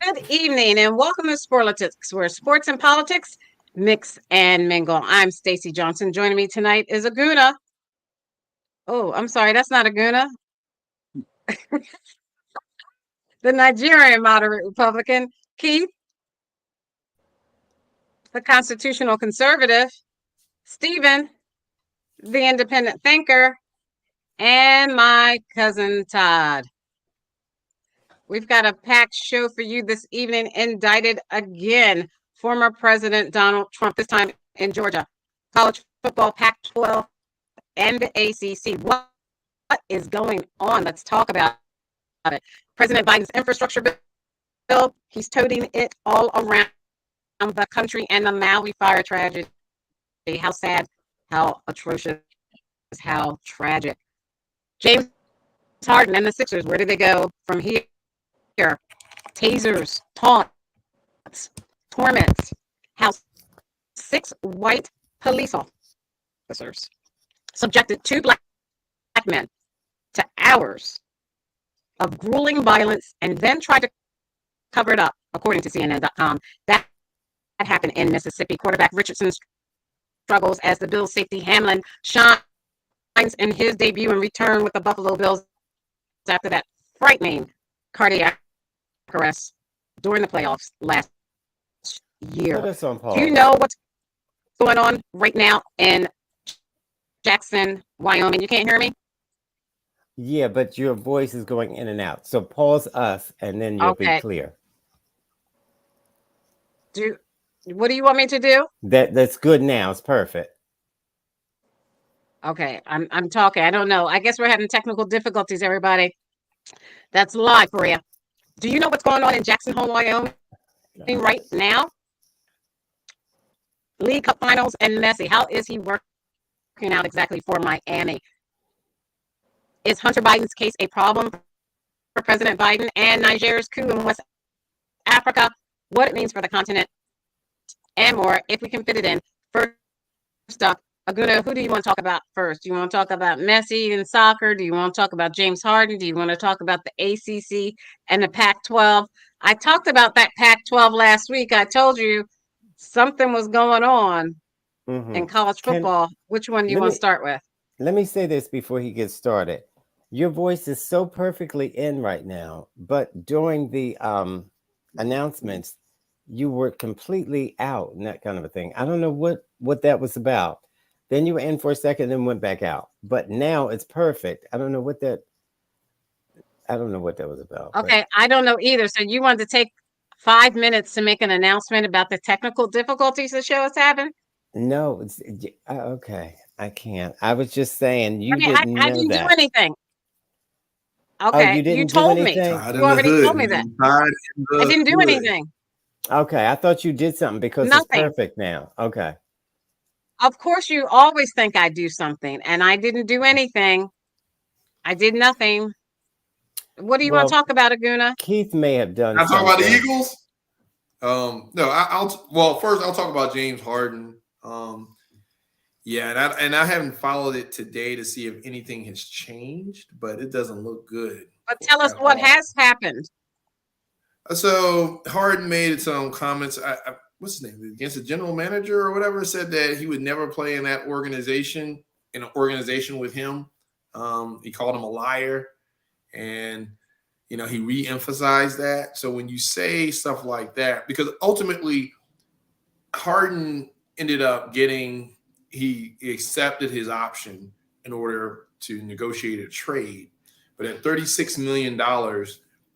Good evening and welcome to SPORLITIKS, where sports and politics mix and mingle. I'm Stacey Johnson. Joining me tonight is Aguna. Oh, I'm sorry, that's not Aguna. The Nigerian moderate Republican, Keith, the constitutional conservative, Stephen, the independent thinker, and my cousin Todd. We've got a packed show for you this evening. Indicted again, former President Donald Trump, this time in Georgia. College football, Pac-12, and the ACC. What is going on? Let's talk about it. President Biden's infrastructure bill, he's toting it all around the country, and the Maui fire tragedy. How sad, how atrocious, how tragic. James Harden and the Sixers, where did they go from here? Tasers, taunts, torments. How 6 white police officers subjected 2 black men to hours of grueling violence and then tried to cover it up, according to CNN.com. That happened in Mississippi. Quarterback Richardson struggles as the Bills safety Hamlin shines in his debut and return with the Buffalo Bills after that frightening cardiac arrest during the playoffs last year. Put us on pause. Do you know what's going on right now in Jackson, Wyoming? You can't hear me? Yeah, but your voice is going in and out. So pause us and then you'll be clear. What do you want me to do? That's good now. It's perfect. Okay, I'm talking. I don't know. I guess we're having technical difficulties, everybody. That's live for you. Do you know what's going on in Jackson Hole, Wyoming right now? League Cup Finals and Messi. How is he working out exactly for Miami? Is Hunter Biden's case a problem for President Biden and Nigeria's coup in West Africa? What it means for the continent and more, if we can fit it in. First up, Aguna, who do you want to talk about first? Do you want to talk about Messi in soccer? Do you want to talk about James Harden? Do you want to talk about the ACC and the Pac-12? I talked about that Pac-12 last week. I told you something was going on in college football. Which one do you want to start with? Let me say this before he gets started. Your voice is so perfectly in right now, but during the announcements, you were completely out and that kind of a thing. I don't know what that was about. Then you were in for a second and went back out. But now it's perfect. I don't know what that was about. Okay, but I don't know either. So you wanted to take 5 minutes to make an announcement about the technical difficulties the show is having? No, it's okay. I can't. I was just saying I didn't do anything. Okay, you told me. You already told me that. I didn't do anything. Okay, I thought you did something because it's perfect now. Okay. Of course, you always think I do something, and I didn't do anything. I did nothing. What do you want to talk about, Aguna? Keith may have done. I'll talk about the Eagles. No, first I'll talk about James Harden. Yeah, and I haven't followed it today to see if anything has changed, but it doesn't look good. But tell us what has happened. So Harden made some comments. What's his name? Against the general manager or whatever, said that he would never play in that organization, in an organization with him. He called him a liar, and he re-emphasized that. So when you say stuff like that, because ultimately Harden ended up he accepted his option in order to negotiate a trade. But at $36 million,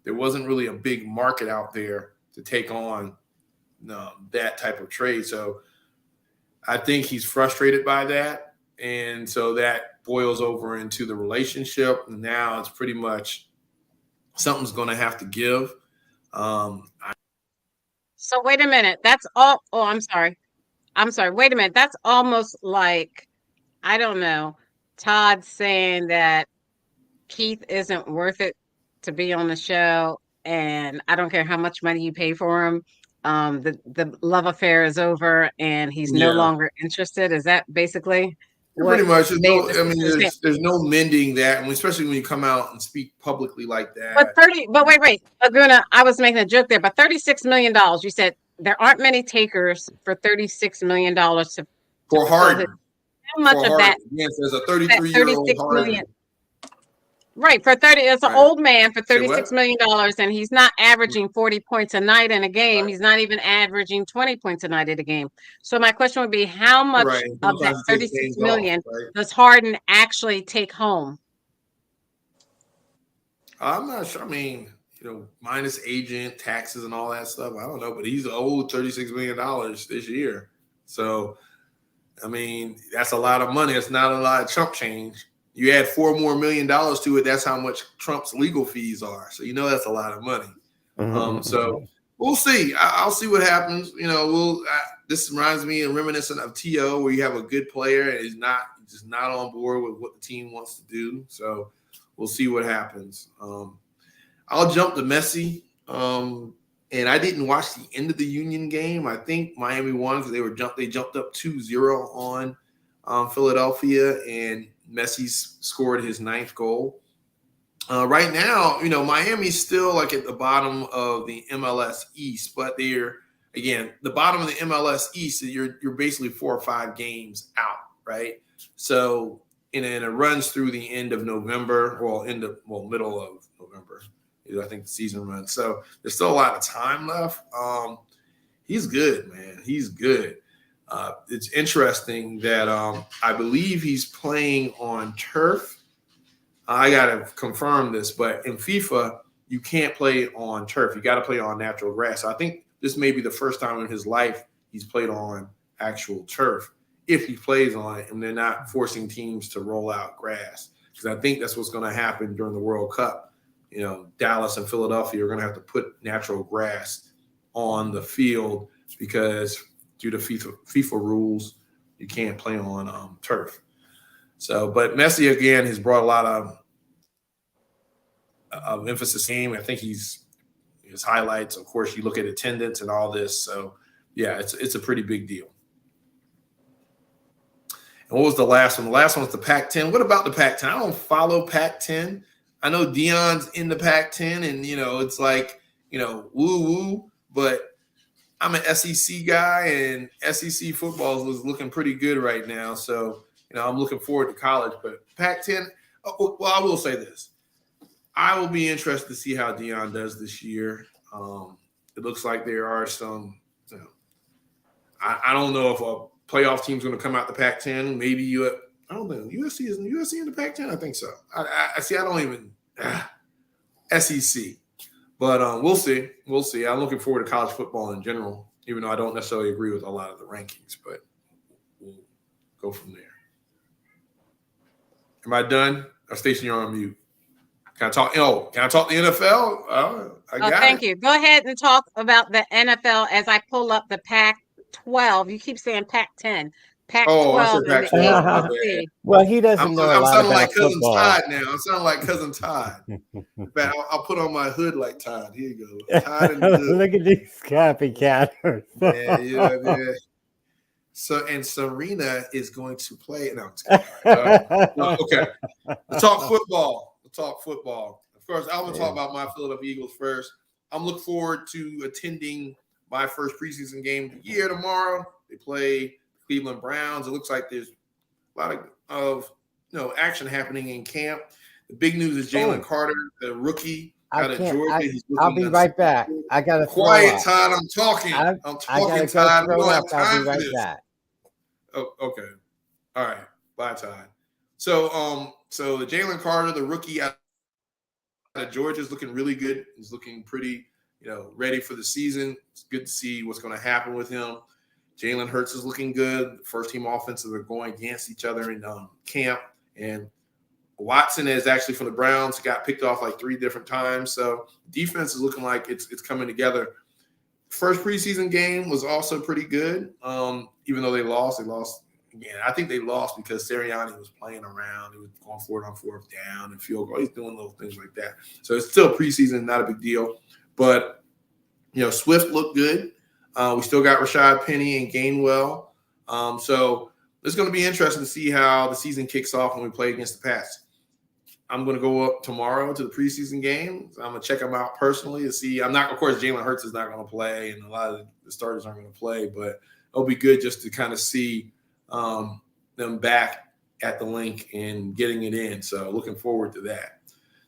there wasn't really a big market out there to take on that type of trade. So I think he's frustrated by that. And so that boils over into the relationship. And now it's pretty much something's going to have to give. So wait a minute. That's all. Oh, I'm sorry. Wait a minute. That's almost like, I don't know, Todd saying that Keith isn't worth it to be on the show, and I don't care how much money you pay for him. The love affair is over, and he's no longer interested. Is that basically? Pretty much. they- There's no mending that, and especially when you come out and speak publicly like that. But wait, Laguna, I was making a joke there, but $36 million, you said there aren't many takers for $36 million For Harden. How much of that? Yes, there's a 33-year-old Harden. Right, it's an old man for $36 million, and he's not averaging 40 points a night in a game. Right. He's not even averaging 20 points a night in a game. So my question would be, how much of that 36 million does Harden actually take home? I'm not sure. I mean, minus agent, taxes, and all that stuff. I don't know, but he's owed $36 million this year. So, I mean, that's a lot of money. It's not a lot of chump change. You add $4 more million to it, that's how much Trump's legal fees are. So that's a lot of money. So we'll see. I'll see what happens. This reminds me and reminiscent of T.O., where you have a good player and he's just not on board with what the team wants to do. So we'll see what happens. I'll jump to Messi. And I didn't watch the end of the Union game. I think Miami won because they jumped up 2-0 on Philadelphia, and Messi scored his 9th goal. Right now, Miami's still like at the bottom of the MLS East, but the bottom of the MLS East, you're basically 4 or 5 games out, right? So, and it runs through the end of November, middle of November. I think the season runs. So there's still a lot of time left. He's good, man. He's good. It's interesting that I believe he's playing on turf. I got to confirm this, but in FIFA, you can't play on turf. You got to play on natural grass. So I think this may be the first time in his life he's played on actual turf, if he plays on it, and they're not forcing teams to roll out grass. Because I think that's what's going to happen during the World Cup. Dallas and Philadelphia are going to have to put natural grass on the field because due to FIFA rules, you can't play on turf. So, but Messi, again, has brought a lot of emphasis in. I think his highlights, of course, you look at attendance and all this. So, yeah, it's a pretty big deal. And what was the last one? The last one was the Pac-10. What about the Pac-10? I don't follow Pac-10. I know Dion's in the Pac-10, and, it's like, woo-woo, but I'm an SEC guy, and SEC football is looking pretty good right now. So, I'm looking forward to college. But Pac-10, well, I will say this. I will be interested to see how Dion does this year. It looks like there are some, I don't know if a playoff team's going to come out the Pac-10. Maybe I don't think USC in the Pac-10. I think so. I don't even SEC, but we'll see. We'll see. I'm looking forward to college football in general, even though I don't necessarily agree with a lot of the rankings. But we'll go from there. Am I done? Or Station, you're on mute. Can I talk? Can I talk the NFL? Thank you. Go ahead and talk about the NFL as I pull up the Pac-12. You keep saying Pac-10. Pac-12 I said Pac-12. Well, he doesn't know a lot sounding about like Cousin football. Todd now. I'm sounding like Cousin Todd. In fact, I'll put on my hood like Todd. Here you go. Todd and the hood. Look at these copycatters. Yeah. So, and Serena is going to play. No, okay. Let's talk football. Of course, I'm going to talk about my Philadelphia Eagles first. I'm looking forward to attending my first preseason game of the year tomorrow. They play Cleveland Browns. It looks like there's a lot of action happening in camp. The big news is Jalen Carter, the rookie out of Georgia. I'll be right back. I got to quiet, Todd. I'm talking. I'm talking, Todd. I'll be right back. Oh, okay. All right. Bye, Todd. So the Jalen Carter, the rookie out of Georgia, is looking really good. He's looking pretty, ready for the season. It's good to see what's going to happen with him. Jalen Hurts is looking good. First team offenses are going against each other in camp. And Watson is actually from the Browns, got picked off like 3 different times. So defense is looking like it's coming together. First preseason game was also pretty good. Even though they lost again. I think they lost because Sirianni was playing around. He was going for it on 4th down and field goal. He's doing little things like that. So it's still preseason, not a big deal. But, Swift looked good. We still got Rashad Penny and Gainwell. So it's going to be interesting to see how the season kicks off when we play against the Pats. I'm going to go up tomorrow to the preseason game. I'm going to check them out personally to see. Of course, Jalen Hurts is not going to play, and a lot of the starters aren't going to play, but it'll be good just to kind of see them back at the link and getting it in. So looking forward to that.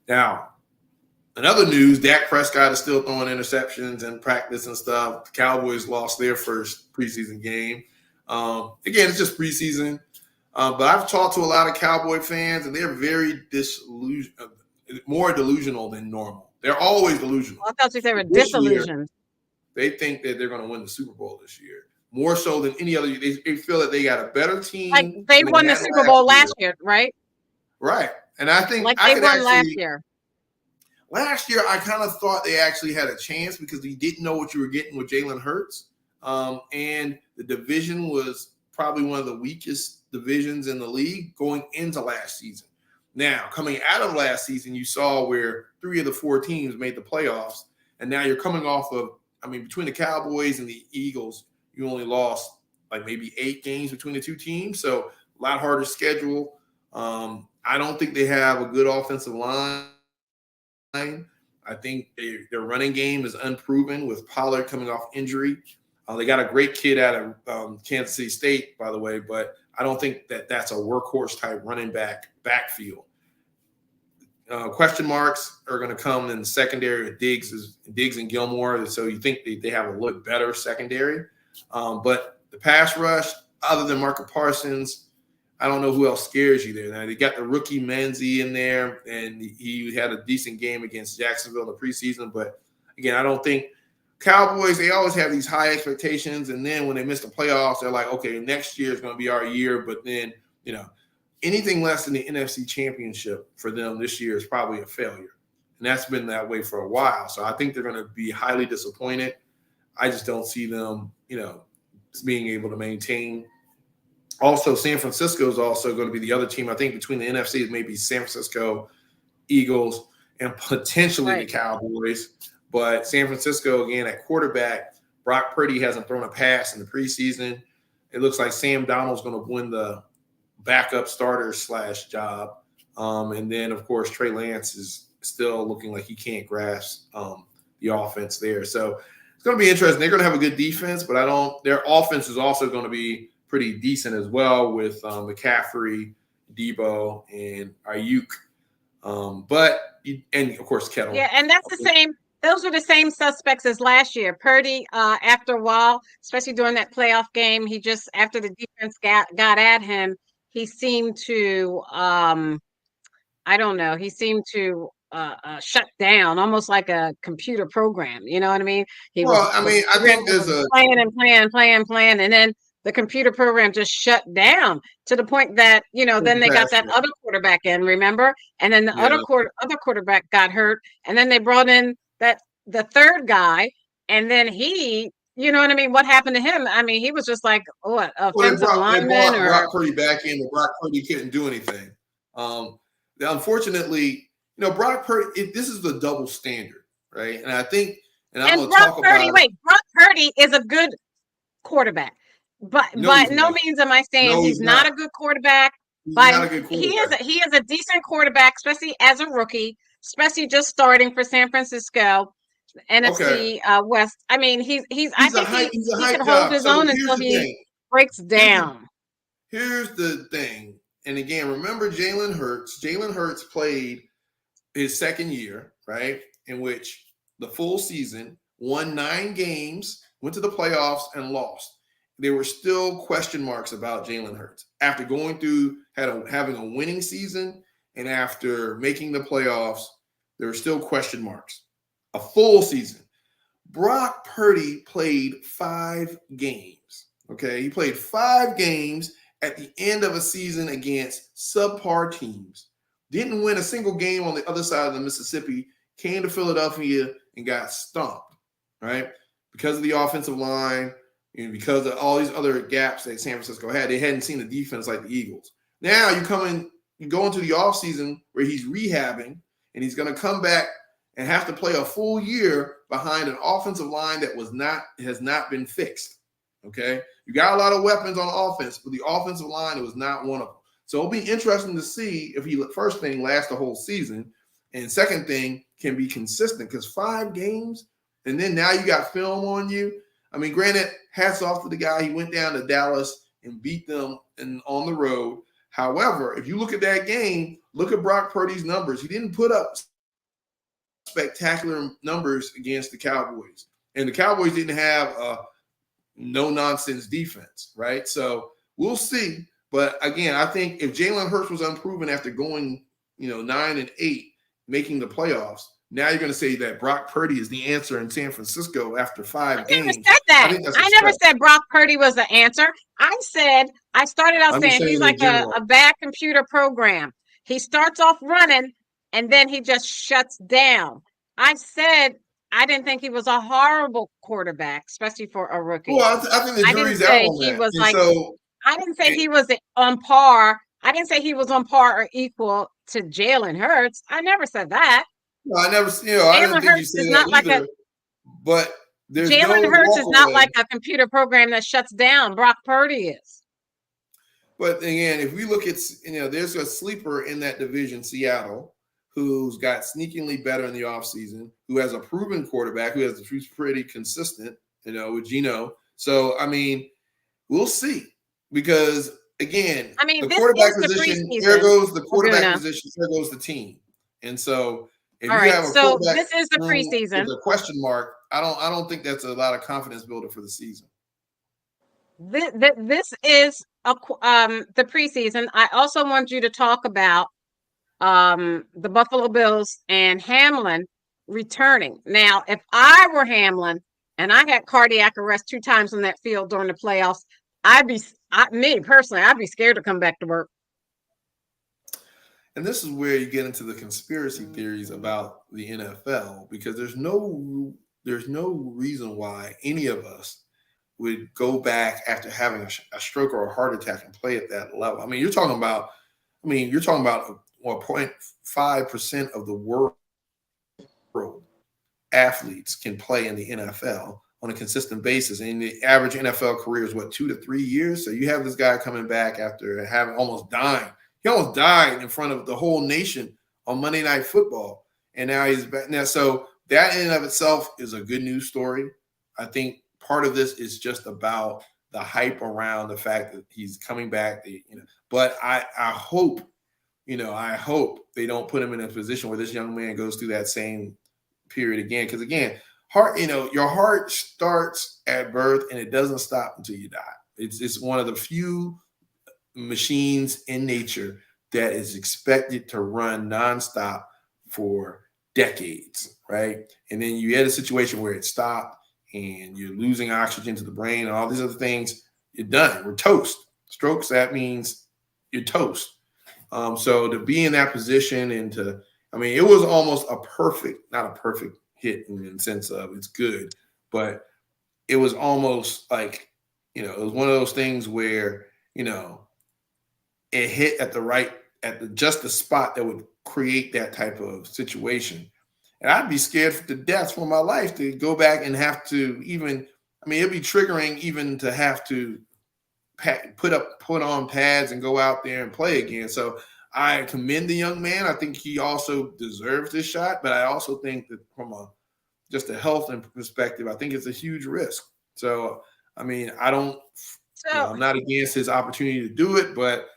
Now, in other news, Dak Prescott is still throwing interceptions in practice and stuff. The Cowboys lost their first preseason game. Again, it's just preseason. But I've talked to a lot of Cowboy fans, and they're very more delusional than normal. They're always delusional. I thought you said they were disillusioned. They think that they're going to win the Super Bowl this year, more so than any other year. They feel that they got a better team. Like they won the Super Bowl last year, right? Right. And I think they won last year. Last year, I kind of thought they actually had a chance because you didn't know what you were getting with Jalen Hurts. And the division was probably one of the weakest divisions in the league going into last season. Now, coming out of last season, you saw where 3 of the 4 teams made the playoffs. And now you're coming off of, between the Cowboys and the Eagles, you only lost like maybe 8 games between the 2 teams. So a lot harder schedule. I don't think they have a good offensive line. I think their running game is unproven with Pollard coming off injury. They got a great kid out of Kansas City State, by the way, but I don't think that's a workhorse type running backfield. Question marks are going to come in the secondary with Diggs and Gilmore. So you think they have a little better secondary. But the pass rush, other than Marcus Parsons, I don't know who else scares you there. Now, they got the rookie Menzie in there, and he had a decent game against Jacksonville in the preseason. But, again, I don't think Cowboys, they always have these high expectations, and then when they miss the playoffs, they're like, okay, next year is going to be our year. But then, anything less than the NFC Championship for them this year is probably a failure. And that's been that way for a while. So I think they're going to be highly disappointed. I just don't see them, being able to maintain. Also, San Francisco is also going to be the other team. I think between the NFC, it may be San Francisco, Eagles, and potentially the Cowboys. But San Francisco, again, at quarterback, Brock Purdy hasn't thrown a pass in the preseason. It looks like Sam Donald's going to win the backup starter / job. And then, of course, Trey Lance is still looking like he can't grasp the offense there. So it's going to be interesting. They're going to have a good defense, but their offense is also going to be pretty decent as well with McCaffrey, Debo, and Ayuk. And of course, Kettle. Yeah, and that's the same. Those were the same suspects as last year. Purdy, after a while, especially during that playoff game, he just, after the defense got at him, he seemed to, I don't know, he seemed to shut down, almost like a computer program. You know what I mean? I think there's playing, and then the computer program just shut down to the point that, then they got that other quarterback in, remember? And then the other quarterback got hurt, and then they brought in the third guy, and then he, what I mean? What happened to him? He was just like, offensive lineman. They brought Brock Purdy back in, but Brock Purdy couldn't do anything. Unfortunately, Brock Purdy, this is the double standard, right? And I think, Brock Purdy is a good quarterback, but by no means am I saying he's not a good quarterback. He is a decent quarterback, especially as a rookie, especially just starting for San Francisco, NFC West. I think he can hold his own until he breaks down. Here's the thing. And again, remember Jalen Hurts. Jalen Hurts played his second year, right, in which the full season, won 9 games, went to the playoffs, and lost. There were still question marks about Jalen Hurts. After going through having a winning season and after making the playoffs, there were still question marks. A full season. Brock Purdy played 5 games, okay? He played 5 games at the end of a season against subpar teams. Didn't win a single game on the other side of the Mississippi, came to Philadelphia and got stomped, right? Because of the offensive line, and because of all these other gaps that San Francisco had. They hadn't seen a defense like the Eagles. Now you go into the offseason where he's rehabbing, and he's going to come back and have to play a full year behind an offensive line that has not been fixed. Okay, you got a lot of weapons on offense, but the offensive line, it was not one of them. So it'll be interesting to see if he, first thing, lasts the whole season, and second thing, can be consistent, because 5 games, and then now you got film on you. I mean, granted, hats off to the guy. He went down to Dallas and beat them on the road. However, if you look at that game, look at Brock Purdy's numbers. He didn't put up spectacular numbers against the Cowboys, and the Cowboys didn't have a no-nonsense defense, right? So we'll see. But again, I think if Jalen Hurts was unproven after going, 9-8, making the playoffs, now you're going to say that Brock Purdy is the answer in San Francisco after 5 games. I never said that. I never said Brock Purdy was the answer. I started out saying he's like a bad computer program. He starts off running, and then he just shuts down. I said I didn't think he was a horrible quarterback, especially for a rookie. Well, I think the jury's out on that. I didn't say he was on par. I didn't say he was on par or equal to Jalen Hurts. I never said that. No, I never, I didn't think you said that either. But Jalen Hurts is not like a computer program that shuts down. Brock Purdy is. But again, if we look at, there's a sleeper in that division, Seattle, who's got sneakingly better in the offseason, who has a proven quarterback, who's pretty consistent, with Geno. So, I mean, we'll see. Because, again, the quarterback position, there goes the quarterback position, there goes the team. And so, if you have a quarterback, this is the preseason. With a question mark, I don't think that's a lot of confidence builder for the season. This is the preseason. I also want you to talk about the Buffalo Bills and Hamlin returning. Now, if I were Hamlin and I had cardiac arrest 2 times on that field during the playoffs, I'd be scared to come back to work. And this is where you get into the conspiracy theories about the NFL, because there's no reason why any of us would go back after having a stroke or a heart attack and play at that level. I mean, you're talking about 1.5% of the world athletes can play in the NFL on a consistent basis. And the average NFL career is 2 to 3 years. So you have this guy coming back after having almost dying. He almost died in front of the whole nation on Monday Night Football. And now he's back. Now, so that in and of itself is a good news story. I think part of this is just about the hype around the fact that he's coming back. But I hope they don't put him in a position where this young man goes through that same period again. Because again, your heart starts at birth and it doesn't stop until you die. It's one of the few machines in nature that is expected to run nonstop for decades, right? And then you had a situation where it stopped and you're losing oxygen to the brain and all these other things. You're done. We're toast. Strokes, that means you're toast. So to be in that position and it was almost not a perfect hit in the sense of it's good, but it was almost like, it was one of those things where, it hit at just the spot that would create that type of situation. And I'd be scared to death for my life to go back and have to it'd be triggering even to have to put on pads and go out there and play again. So I commend the young man. I think he also deserves this shot, but I also think that from just a health perspective, I think it's a huge risk. So, I'm not against his opportunity to do it, but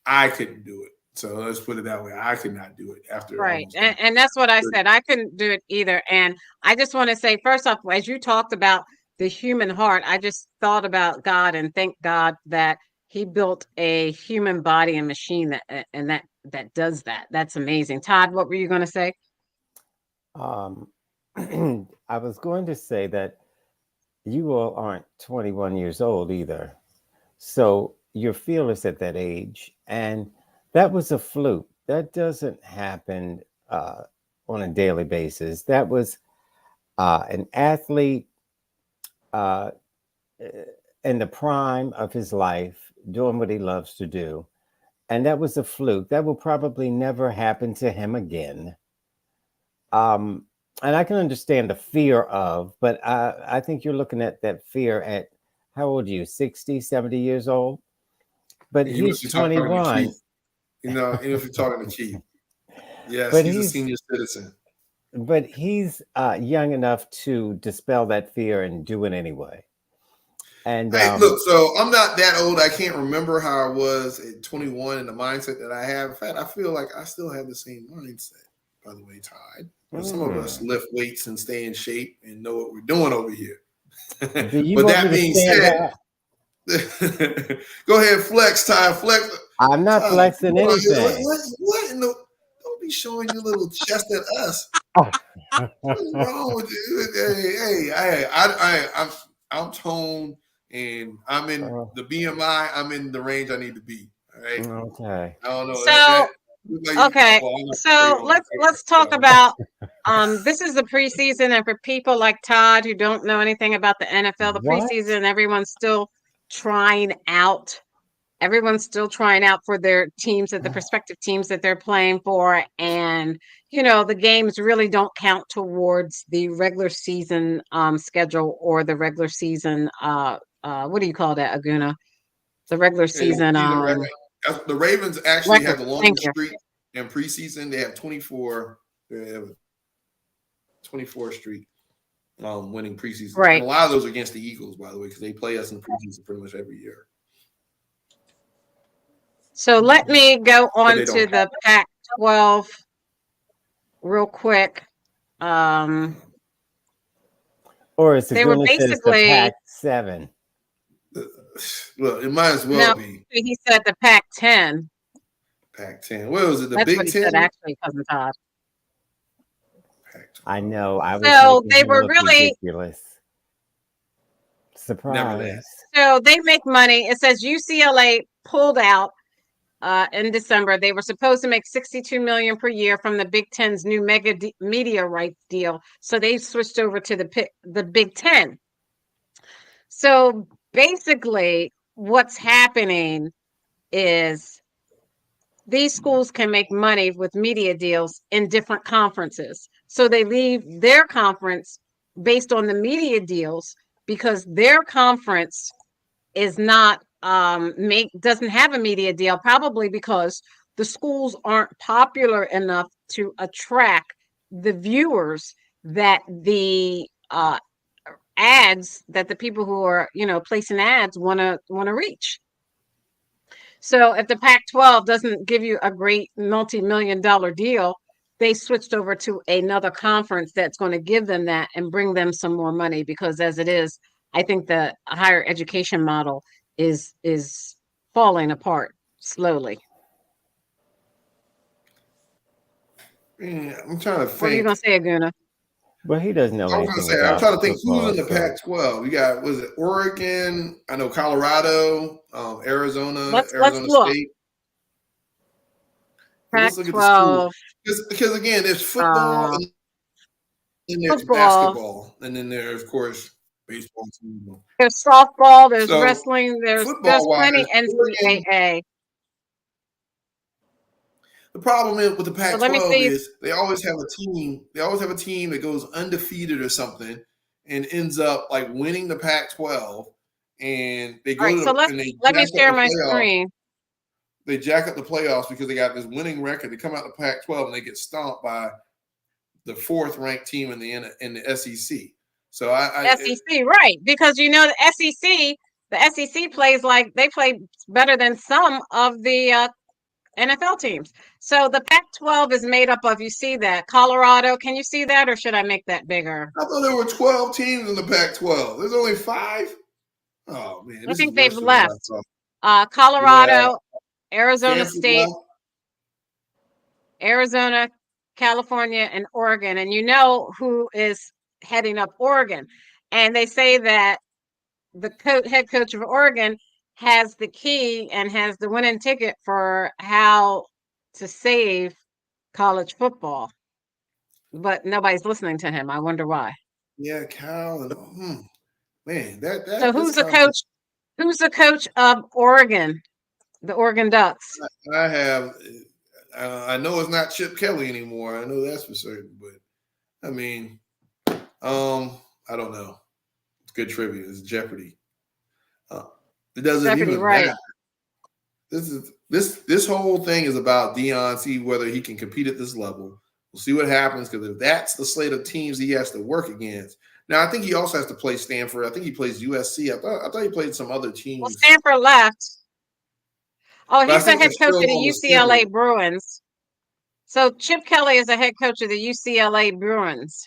I couldn't do it. So let's put it that way. I could not do it after. Right. And that's what I said. I couldn't do it either. And I just want to say, first off, as you talked about the human heart, I just thought about God and thank God that he built a human body and machine that does that. That's amazing. Todd, what were you going to say? I was going to say that you all aren't 21 years old either. So you're fearless at that age. And that was a fluke. That doesn't happen on a daily basis. That was an athlete in the prime of his life, doing what he loves to do. And that was a fluke. That will probably never happen to him again. And I can understand the fear of, but I think you're looking at that fear at how old are you? 60, 70 years old? But And you he's must be talking to 21. Keith. Even if you're talking to Keith. Yes, But he's a senior citizen. he's young enough to dispel that fear and do it anyway. And Hey, look, so I'm not that old. I can't remember how I was at 21 and the mindset that I have. In fact, I feel like I still have the same mindset, by the way, Todd. But some of us lift weights and stay in shape and know what we're doing over here. do you But want that me to being stand said, up? go ahead, flex, Todd. Flex. I'm not Todd, flexing what anything. what in the, don't be showing your little chest at us. What's wrong with you? I'm toned and I'm in the BMI. I'm in the range I need to be. All right. Okay. I don't know. So okay, so let's talk about this is the preseason, and for people like Todd who don't know anything about the NFL, the What? preseason, everyone's still trying out. Everyone's still trying out for their teams, at the prospective teams that they're playing for, and the games really don't count towards the regular season schedule or the regular season. What do you call that, Aguna? The regular season. The Ravens actually Record. have the longest streak in preseason. They have 24. They have a 24 streak winning preseason. Right. And a lot of those are against the Eagles, by the way, because they play us in preseason pretty much every year. So let me go on to the Pac-12 real quick. Or as they were basically the Pac-7. Well, it might as well be. He said the Pac-10. Pac-10. What was it? The That's Big what he Ten? said, actually, Cousin Todd. I know. I was so they were really ridiculous. Surprise. So they make money. It says UCLA pulled out in December. They were supposed to make $62 million per year from the Big Ten's new mega media rights deal. So they switched over to the Big Ten. So basically, what's happening is these schools can make money with media deals in different conferences. So they leave their conference based on the media deals because their conference is not doesn't have a media deal, probably because the schools aren't popular enough to attract the viewers that the ads that the people who are placing ads want to reach. So if the Pac-12 doesn't give you a great multi-million-dollar deal, they switched over to another conference that's going to give them that and bring them some more money, because as it is, I think the higher education model is falling apart slowly. Yeah, I'm trying to think. What are you going to say, Aguna? Well, he doesn't know anything about I'm trying to think football, who's in the Pac-12. You got, was it Oregon? I know Colorado, Arizona, Let's State. Let's look at the schools. Because again, there's football and then there's basketball, and then there's, of course, baseball. There's softball, there's wrestling, there's plenty NCAA. The problem with the Pac-12 is they always have a team. They always have a team that goes undefeated or something and ends up like winning the Pac-12, and they go let me share my screen. They jack up the playoffs because they got this winning record. They come out the Pac-12 and they get stomped by the fourth-ranked team in the SEC. So SEC, right? Because the SEC plays like they play better than some of the NFL teams. So the Pac-12 is made up of, you see that, Colorado. Can you see that, or should I make that bigger? I thought there were 12 teams in the Pac-12. There's only 5? Oh, man. I think they've left. Colorado, Arizona State, Arizona, California, and Oregon. And you know who is heading up Oregon. And they say that the head coach of Oregon has the key and has the winning ticket for how to save college football, but nobody's listening to him. I wonder why. Yeah, Cal and man, that. So who's the coach? Who's the coach of Oregon? The Oregon Ducks. I know it's not Chip Kelly anymore. I know that's for certain, but I mean, I don't know. It's good trivia. It's Jeopardy. It doesn't Deputy even Wright. matter. This whole thing is about Deion, see whether he can compete at this level. We'll see what happens, because if that's the slate of teams he has to work against. Now, I think he also has to play Stanford. I think he plays USC. I thought he played some other teams. Well, Stanford left. Oh, But I he's the think head they're coach of still the on the UCLA schedule. Bruins. So Chip Kelly is the head coach of the UCLA Bruins,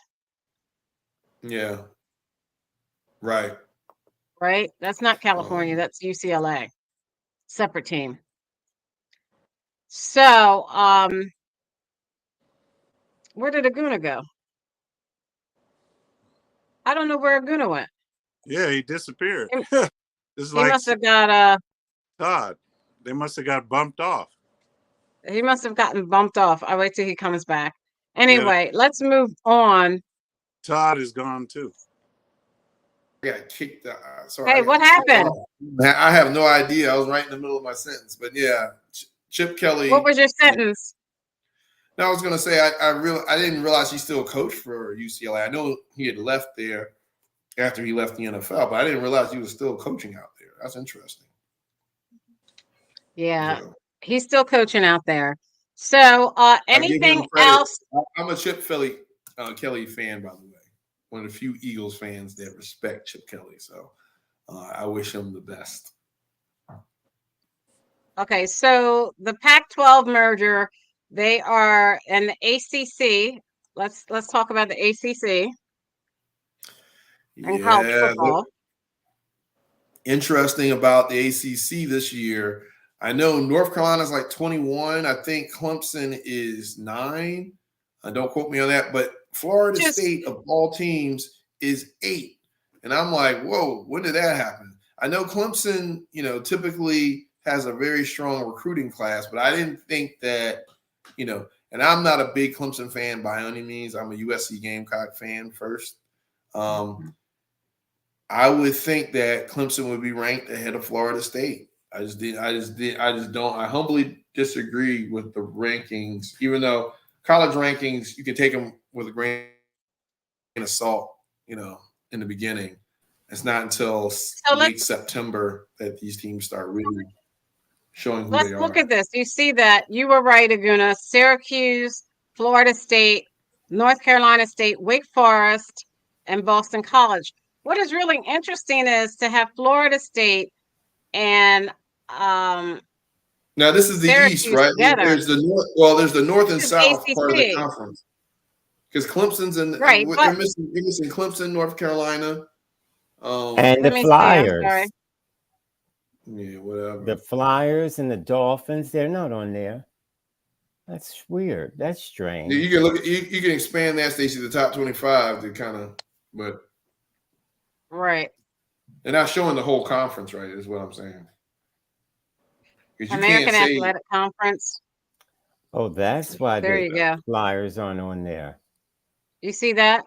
Yeah. Right. right? That's not California. That's UCLA. Separate team. So, where did Aguna go? I don't know where Aguna went. Yeah, he disappeared. He, It's he like must have got Todd. They must have got bumped off. he must have gotten bumped off. I'll wait till he comes back. Yeah, Anyway, let's move on. Todd is gone too. I got kicked out. Sorry. Hey, what happened? I have no idea. I was right in the middle of my sentence. But yeah, Chip Kelly. What was your sentence? No, I was going to say I didn't realize he still coached for UCLA. I know he had left there after he left the NFL, but I didn't realize he was still coaching out there. That's interesting. Yeah, So, he's still coaching out there. So, I give him anything credit. else? I'm a Chip Kelly fan, by the way. One of the few Eagles fans that respect Chip Kelly. So I wish him the best. Okay, so the Pac-12 merger, they are in the ACC. Let's talk about the ACC and college football. Interesting about the ACC this year. I know North Carolina's like 21. I think Clemson is 9. Don't quote me on that, but Florida State of all teams is 8. And I'm like, whoa, when did that happen? I know Clemson, typically has a very strong recruiting class, but I didn't think that, and I'm not a big Clemson fan by any means. I'm a USC Gamecock fan first. I would think that Clemson would be ranked ahead of Florida State. I humbly disagree with the rankings, even though college rankings, you can take them with a grain of salt, in the beginning. It's not until late September that these teams start really showing who they are. Let's look at this. You see that you were right, Aguna. Syracuse, Florida State, North Carolina State, Wake Forest, and Boston College. What is really interesting is to have Florida State and now this is the Syracuse East, right? Together. There's the North. Well, there's the North and South ACC. part of the conference. Because Clemson's in right, they're missing Clemson, North Carolina, and the Flyers. Yeah, whatever. The Flyers and the Dolphins, they're not on there. That's weird. That's strange. You can look at you can expand that, Stacey, the top 25 to kind of, but right. They're not showing the whole conference, right? Is what I'm saying. American Athletic Conference. Oh, that's why the Flyers aren't on there. You see that?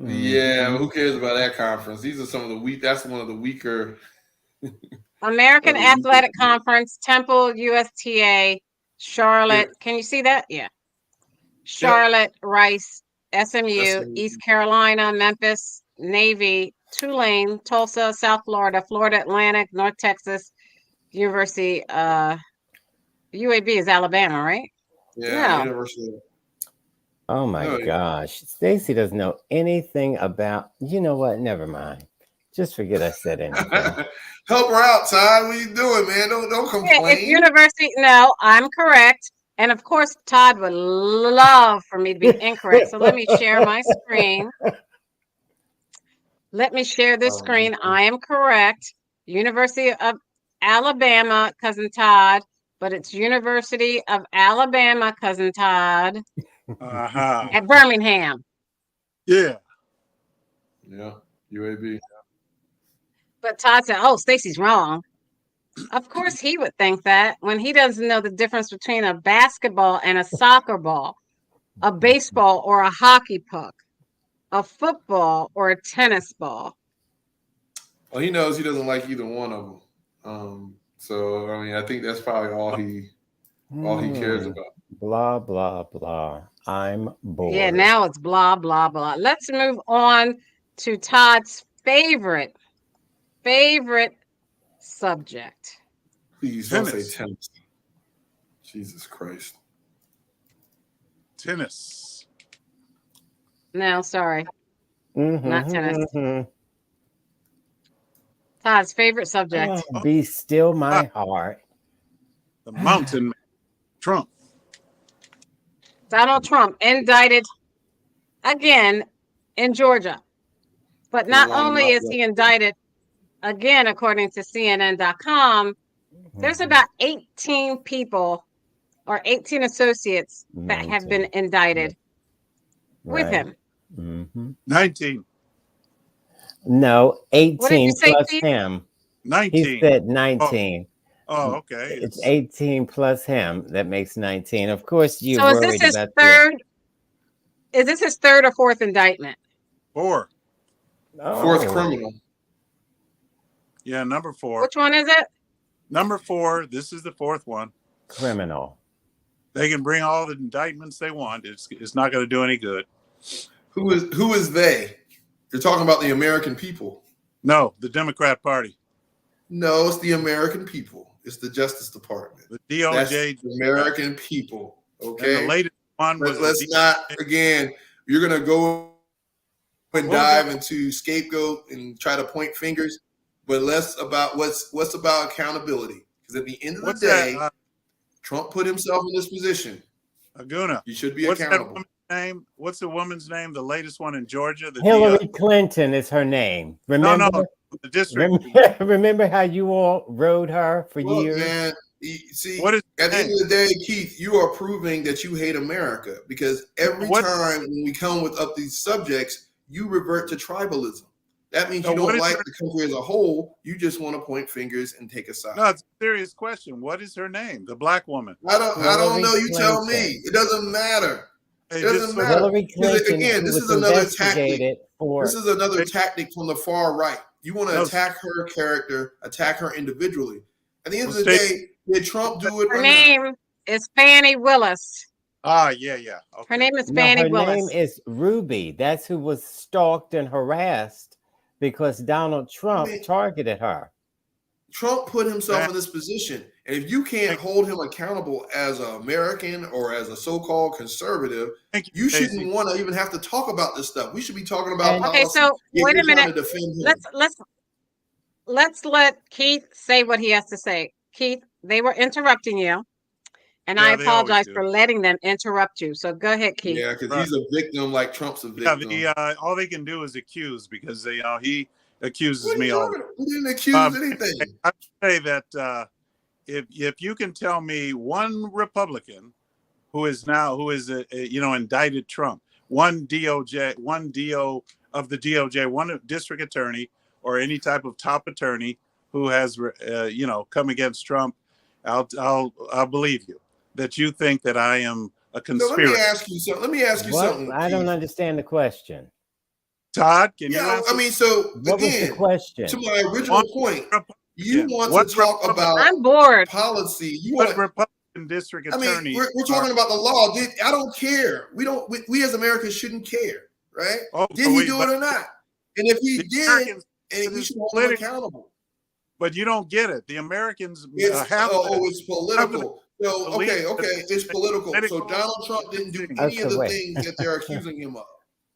Yeah, who cares about that conference? These are some of the weak. That's one of the weaker. American Athletic Conference, Temple, USTA, Charlotte. Yeah. Can you see that? Yeah. Charlotte, yep. Rice, SMU, East Carolina, Memphis, Navy, Tulane, Tulsa, South Florida, Florida Atlantic, North Texas, University. UAB is Alabama, right? Yeah, no. University. Oh my gosh. Stacey doesn't know anything about, you know what? Never mind. Just forget I said anything. Help her out, Todd. What are you doing, man? Don't complain. Yeah, it's university. No, I'm correct. And of course, Todd would love for me to be incorrect. So let me share my screen. Let me share this screen. I am correct. University of Alabama, Cousin Todd. But it's University of Alabama, Cousin Todd. At Birmingham. Yeah. Yeah. UAB. But Todd said, oh, Stacey's wrong. Of course he would think that when he doesn't know the difference between a basketball and a soccer ball, a baseball or a hockey puck, a football or a tennis ball. Well, he knows he doesn't like either one of them. So, I mean, I think that's probably all he cares about. Blah, blah, blah. I'm bored. Yeah, now it's blah, blah, blah. Let's move on to Todd's favorite subject. Please don't say Tennis. tennis. Jesus Christ. Tennis. No, sorry. Not tennis. Mhm. Todd's favorite subject. Oh, be still my heart. The mountain man. Trump. Donald Trump indicted again in Georgia. But not only is he indicted again, according to CNN.com, there's about 18 people or 18 associates that have been 19. indicted with Right. him. Mm-hmm. 19. No, What did you 18 say, plus Keith? him. 19. He said 19. Oh, okay. It's 18 plus him. That makes 19. Of course, you're So is worried this his about third? Is this his third or fourth indictment? 4. Fourth criminal. Yeah, number 4. Which one is it? Number 4. This is the 4th one. criminal. They can bring all the indictments they want. It's not going to do any good. Who is they? You're talking about the American people. No, the Democrat Party. No, it's the American people. It's the Justice Department. The DOJ. That's the American people. Okay. And the latest one was Let's not again. You're gonna go and dive into scapegoat and try to point fingers, but less about what's about accountability. Because at the end of the day, Trump put himself in this position. Aguna. You should be What's accountable. that woman's name? What's the woman's name? The latest one in Georgia. Hillary Clinton is her name. Remember? No, the district. Remember how you all rode her for years? Man, see, What is at the end of the day, Keith, you are proving that you hate America because every time when we come with up these subjects, you revert to tribalism. That means you don't like the country as a whole. You just want to point fingers and take a side. No, it's a serious question. What is her name? The black woman. I don't know. You tell me. It doesn't matter. It doesn't matter. Hillary Clinton, again, this is another tactic. This is another tactic from the far right. You want to attack her character, attack her individually. At the end of the day, did Trump do it? Her name is Fannie Willis. Ah, yeah. Okay. Her name is Fannie Willis. Her name is Ruby. That's who was stalked and harassed because Donald Trump targeted her. Trump put himself in this position. And if you can't hold him accountable as an American or as a so-called conservative, you shouldn't want to even have to talk about this stuff. We should be talking about policy. Okay, so wait a minute. Let's let Keith say what he has to say. Keith, they were interrupting you. And I apologize for letting them interrupt you. So go ahead, Keith. Yeah, because he's a victim like Trump's a victim. Yeah, all they can do is accuse because he accuses me all. He didn't accuse anything. I say that if you can tell me one Republican who is indicted Trump, one DOJ, one DO of the DOJ, one district attorney or any type of top attorney who has come against Trump, I'll believe you that you think that I am a conspirator. So let me ask you something. I don't understand the question. Todd, can you answer? I mean, so what was the question? To my original point, you want to talk about I'm bored. Policy. What Republican district attorney? We're talking about the law. I don't care. We as Americans shouldn't care, right? Did he do it or not? And if he did, and we should hold him accountable. But you don't get it. The Americans it's political. So okay, it's political. So Donald Trump didn't do any of the things that they're accusing him of.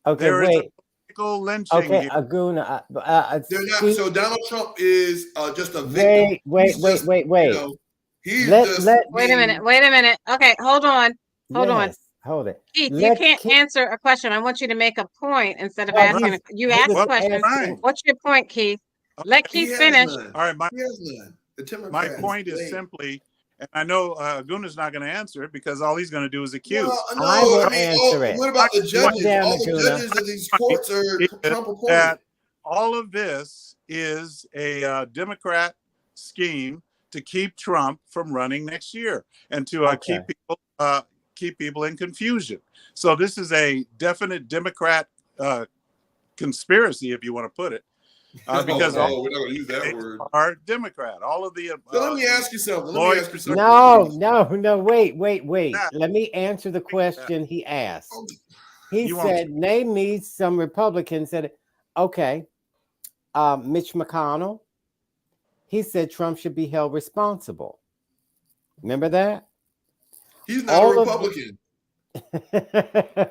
Okay, wait. Lynching okay, here. Aguna. They're not. So Donald Trump is just a victim. Wait. Wait a minute. Okay, hold on. Hold it. Keith, you can't answer a question. I want you to make a point instead of asking. You ask a question. What's your point, Keith? Let Keith finish. All right, my point is simply, and I know Aguna's not going to answer it because all he's going to do is accuse. I will answer it. What about the judges? All the judges of these courts are Trump appointed. All of this is a Democrat scheme to keep Trump from running next year and to keep people in confusion. So this is a definite Democrat conspiracy, if you want to put it. Because we're not going to use that word. Are Democrat. All of the. So let me ask you something. No. Wait. Let me answer the question he asked. He said, "Name me some Republicans that." Okay, Mitch McConnell, he said Trump should be held responsible. Remember that? He's not All a of Republican.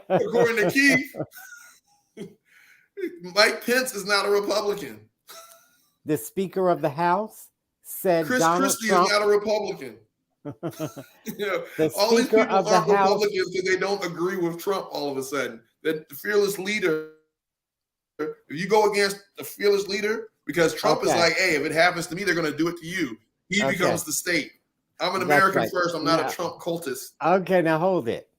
According to Keith, Mike Pence is not a Republican. The Speaker of the House said Chris Donald Christie Trump. is not a Republican. The All these Speaker people of the aren't House. Republicans because they don't agree with Trump all of a sudden. The fearless leader, if you go against the fearless leader, because Trump is Okay. like, hey, if it happens to me, they're going to do it to you. He Okay. becomes the state. I'm an That's American right. first. I'm not No. a Trump cultist. Okay, now hold it.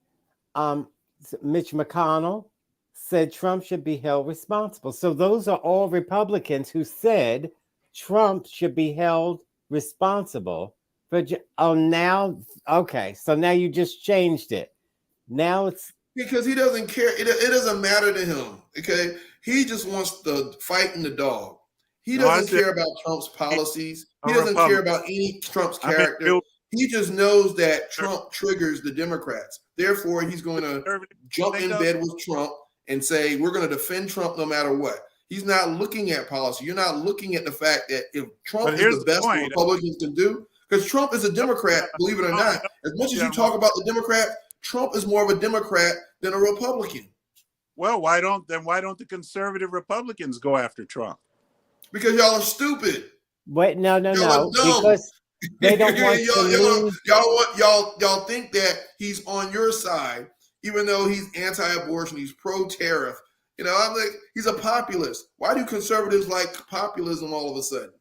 Mitch McConnell said Trump should be held responsible. So those are all Republicans who said Trump should be held responsible for. Now, okay. So now you just changed it. Now it's Because he doesn't care. It doesn't matter to him. Okay. He just wants the fight in the dog. He doesn't care about Trump's policies. He doesn't care about any Trump's character. He just knows that Trump triggers the Democrats. Therefore, he's going to jump in bed with Trump and say, we're going to defend Trump no matter what. He's not looking at policy. You're not looking at the fact that if Trump is the best Republicans can do, because Trump is a Democrat, believe it or not. As much as you talk about the Democrat, Trump is more of a Democrat than a Republican. Well, why don't the conservative Republicans go after Trump? Because y'all are stupid. Wait, no, Y'all because they don't want to lose. Y'all think that he's on your side, even though he's anti-abortion, he's pro-tariff. You know, I'm like, he's a populist. Why do conservatives like populism all of a sudden?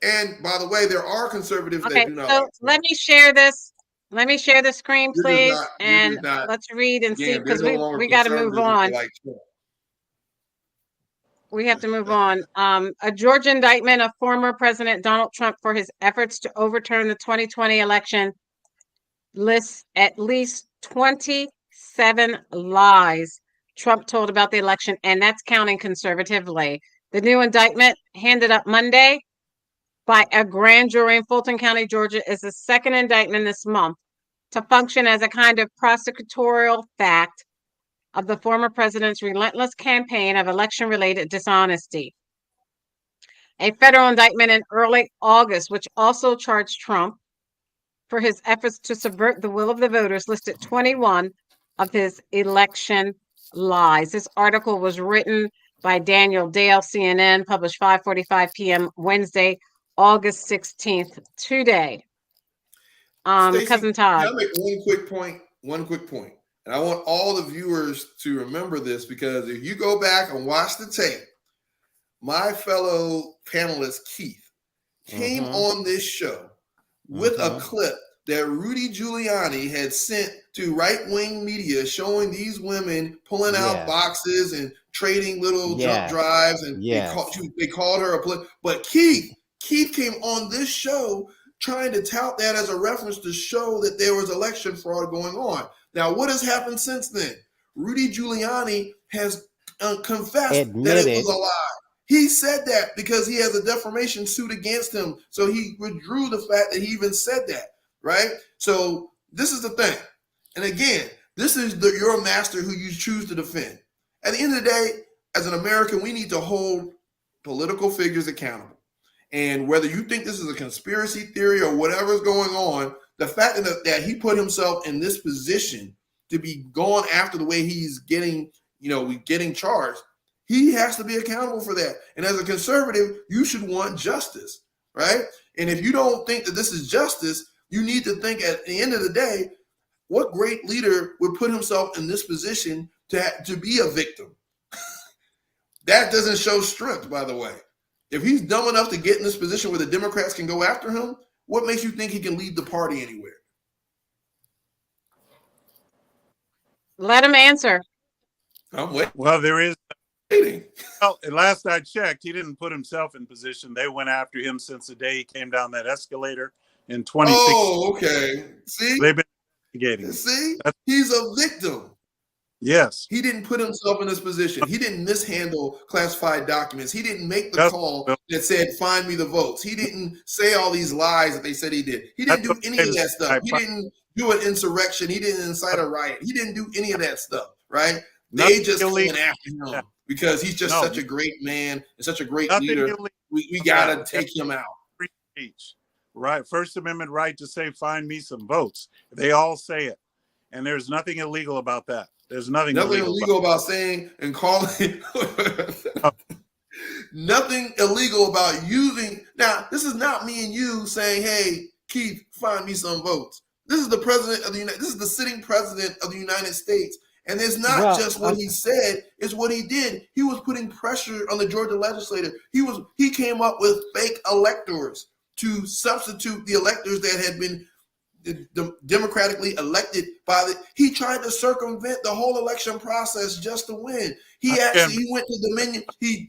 And by the way, there are conservatives that do not. So like let me share this. Let me share the screen, You're please, just not- and just not- let's read and see, Again, because there's no longer we got to move conservatives on. that like Trump. We have to move on. A Georgia indictment of former President Donald Trump for his efforts to overturn the 2020 election lists at least 27 lies Trump told about the election, and that's counting conservatively. The new indictment, handed up Monday by a grand jury in Fulton County, Georgia, is the second indictment this month to function as a kind of prosecutorial fact of the former president's relentless campaign of election-related dishonesty. A federal indictment in early August, which also charged Trump for his efforts to subvert the will of the voters, listed 21 of his election lies. This article was written by Daniel Dale, CNN, published 5:45 p.m. Wednesday, August 16th, today. Stacey, Cousin Todd. Can I make one quick point? And I want all the viewers to remember this, because if you go back and watch the tape, my fellow panelist, Keith, came on this show with a clip that Rudy Giuliani had sent to right-wing media showing these women pulling out boxes and trading little jump drives. And they called her but Keith came on this show trying to tout that as a reference to show that there was election fraud going on. Now, what has happened since then? Rudy Giuliani has confessed that it was a lie. He said that because he has a defamation suit against him. So he withdrew the fact that he even said that, right? So this is the thing. And again, this is your master who you choose to defend. At the end of the day, as an American, we need to hold political figures accountable. And whether you think this is a conspiracy theory or whatever is going on, the fact that he put himself in this position to be gone after the way he's getting charged, he has to be accountable for that. And as a conservative, you should want justice, right? And if you don't think that this is justice, you need to think at the end of the day, what great leader would put himself in this position to be a victim? That doesn't show strength, by the way. If he's dumb enough to get in this position where the Democrats can go after him, what makes you think he can lead the party anywhere? Let him answer. I'm waiting. Well, there is. Well, last I checked, he didn't put himself in position. They went after him since the day he came down that escalator in 2016. Oh, okay. See? They've been investigating. See? He's a victim. Yes. He didn't put himself in this position. He didn't mishandle classified documents. He didn't make the call that said, find me the votes. He didn't say all these lies that they said he did. He didn't do any of that stuff. He didn't do an insurrection. He didn't incite a riot. He didn't do any of that stuff, right? They just went after him because he's just such a great man and such a great leader we got to take him out. Free speech, right? First Amendment right to say, find me some votes. They all say it. And there's nothing illegal about that. There's nothing illegal about saying and calling. Nothing illegal about using. Now, this is not me and you saying, hey, Keith, find me some votes. This is the president of the United. This is the sitting president of the United States. And it's not just what he said, it's what he did. He was putting pressure on the Georgia legislature. He came up with fake electors to substitute the electors that had been democratically elected he tried to circumvent the whole election process just to win. He went to Dominion. He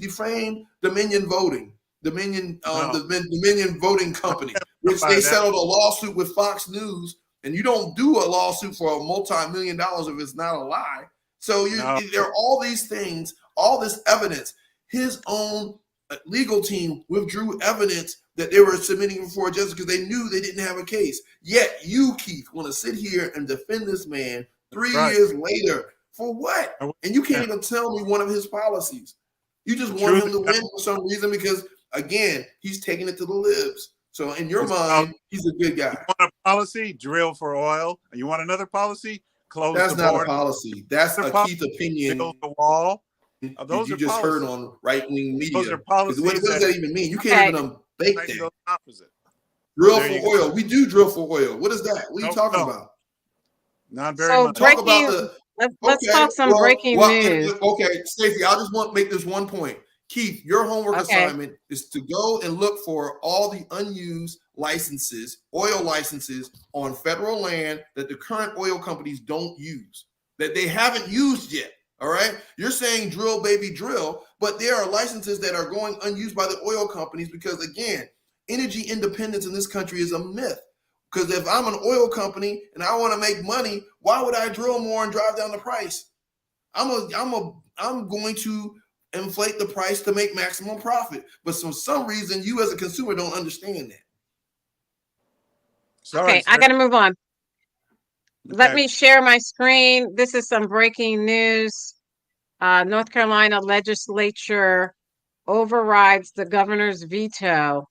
defamed Dominion Voting, the Dominion Voting Company, which they settled a lawsuit with Fox News. And you don't do a lawsuit for a multi-million dollars if it's not a lie. So there are all these things, all this evidence. His own legal team withdrew evidence that they were submitting before judges because they knew they didn't have a case. Yet you, Keith, want to sit here and defend this man 3 years later for what? And you can't even tell me one of his policies. You just want him to win for some reason because, again, he's taking it to the libs. So in your mind, he's a good guy. You want a policy? Drill for oil. And you want another policy? Close That's the not border. A policy. That's a Keith opinion. Build the wall. Those you just heard on right-wing media. Those are policies. What does that even mean? You can't even bake that. Opposite. Drill for oil. We do drill for oil. What is that? What are you talking about? Not very much. Talk about let's talk some breaking news. Okay, Stacey, I just want to make this one point. Keith, your homework assignment is to go and look for all the unused licenses, oil licenses on federal land that the current oil companies don't use, that they haven't used yet. All right. You're saying drill, baby, drill, but there are licenses that are going unused by the oil companies because, again, energy independence in this country is a myth. Because if I'm an oil company and I want to make money, why would I drill more and drive down the price? I'm going to inflate the price to make maximum profit. But for some reason, you as a consumer don't understand that. Sorry, I got to move on. Let me share my screen. This is some breaking news. North Carolina legislature overrides the governor's veto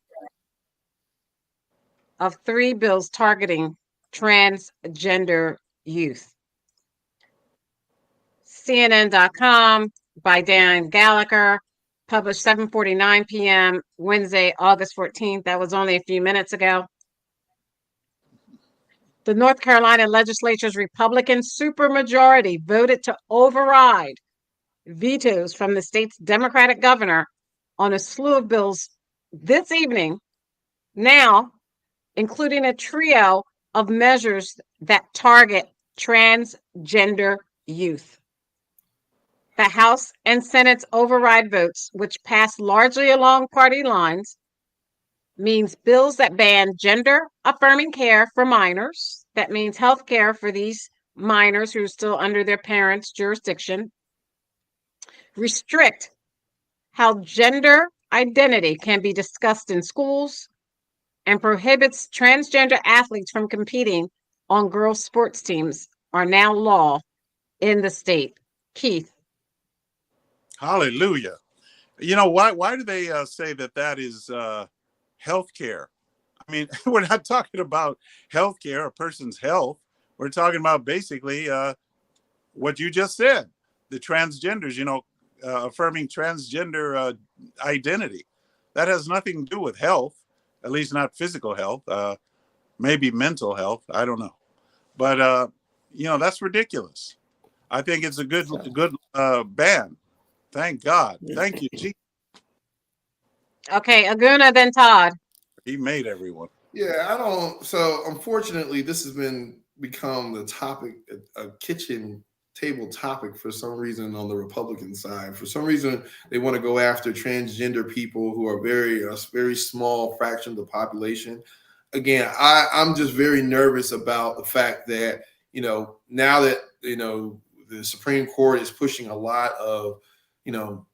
of 3 bills targeting transgender youth. CNN.com by Dan Gallagher, published 7:49 p.m. Wednesday, August 14th. That was only a few minutes ago. The North Carolina legislature's Republican supermajority voted to override vetoes from the state's Democratic governor on a slew of bills this evening, now including a trio of measures that target transgender youth. The House and Senate's override votes, which passed largely along party lines, means bills that ban gender-affirming care for minors. That means health care for these minors who are still under their parents' jurisdiction. Restrict how gender identity can be discussed in schools, and prohibits transgender athletes from competing on girls' sports teams are now law in the state. Keith. Hallelujah. You know, why do they say that is health care? I mean, we're not talking about health care, a person's health. We're talking about basically what you just said, the transgenders, affirming transgender identity. That has nothing to do with health, at least not physical health, maybe mental health. I don't know. But, that's ridiculous. I think it's a good ban. Thank God. Thank you, G. Okay, Aguna, then Todd. He made everyone. Yeah, so unfortunately, this has become the topic, a kitchen table topic for some reason on the Republican side. For some reason, they want to go after transgender people who are a very small fraction of the population. Again, I'm just very nervous about the fact that, now that, the Supreme Court is pushing a lot of,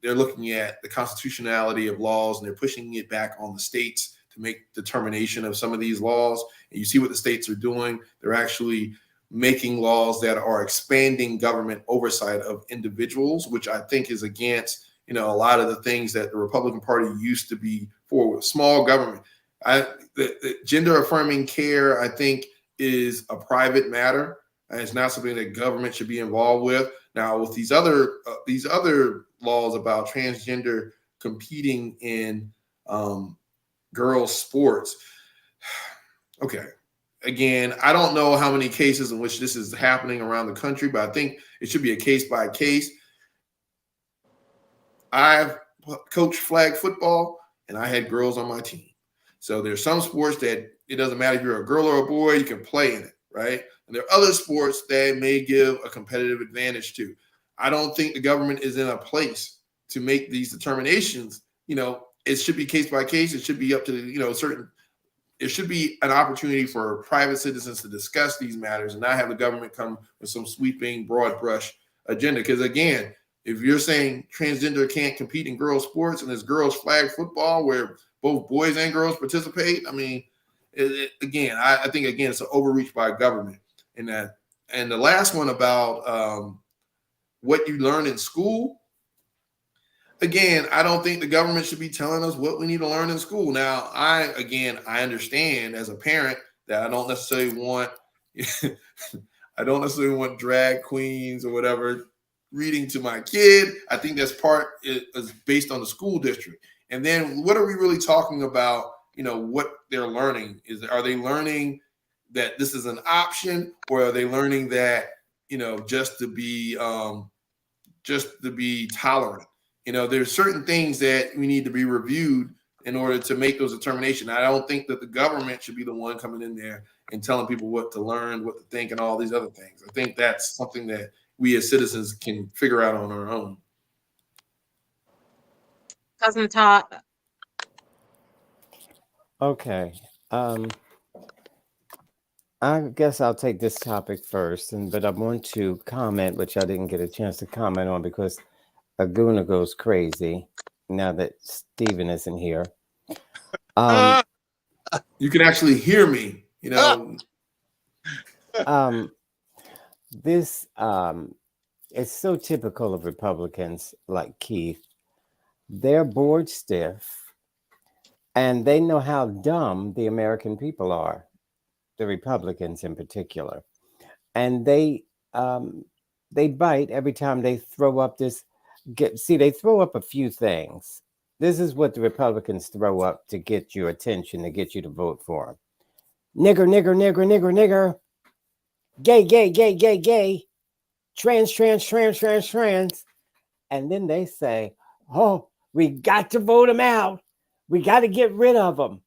they're looking at the constitutionality of laws and they're pushing it back on the states to make determination of some of these laws. And you see what the states are doing. They're actually making laws that are expanding government oversight of individuals, which I think is against a lot of the things that the Republican Party used to be for, small government. The gender affirming care, I think, is a private matter, and it's not something that government should be involved with. Now, with these other laws about transgender competing in girls' sports, okay. Again, I don't know how many cases in which this is happening around the country, but I think it should be a case by case. I've coached flag football, and I had girls on my team. So there's some sports that it doesn't matter if you're a girl or a boy, you can play in it, right? And there are other sports that may give a competitive advantage to. I don't think the government is in a place to make these determinations. It should be case by case. It should be up to, it should be an opportunity for private citizens to discuss these matters and not have the government come with some sweeping broad brush agenda. Because again, if you're saying transgender can't compete in girls' sports and there's girls' flag football where both boys and girls participate, I mean, I think it's an overreach by government in that. And the last one about what you learn in school. Again, I don't think the government should be telling us what we need to learn in school. Now, I understand as a parent that I don't necessarily want drag queens or whatever reading to my kid. I think that's part is based on the school district. And then what are we really talking about? What they're learning are they learning that this is an option, or are they learning that, just to be tolerant? There's certain things that we need to be reviewed in order to make those determinations. I don't think that the government should be the one coming in there and telling people what to learn, what to think, and all these other things. I think that's something that we as citizens can figure out on our own. Cousin Todd. Okay. I guess I'll take this topic first, but I want to comment, which I didn't get a chance to comment on because Aguna goes crazy now that Stephen isn't here. You can actually hear me, This is so typical of Republicans like Keith. They're bored stiff, and they know how dumb the American people are, the Republicans in particular. And they bite every time they throw up this. They throw up a few things. This is what the Republicans throw up to get your attention, to get you to vote for them. Nigger, nigger, nigger, nigger, nigger. Gay, gay, gay, gay, gay. Trans, trans, trans, trans, trans. And then they say, oh, we got to vote them out. We got to get rid of them.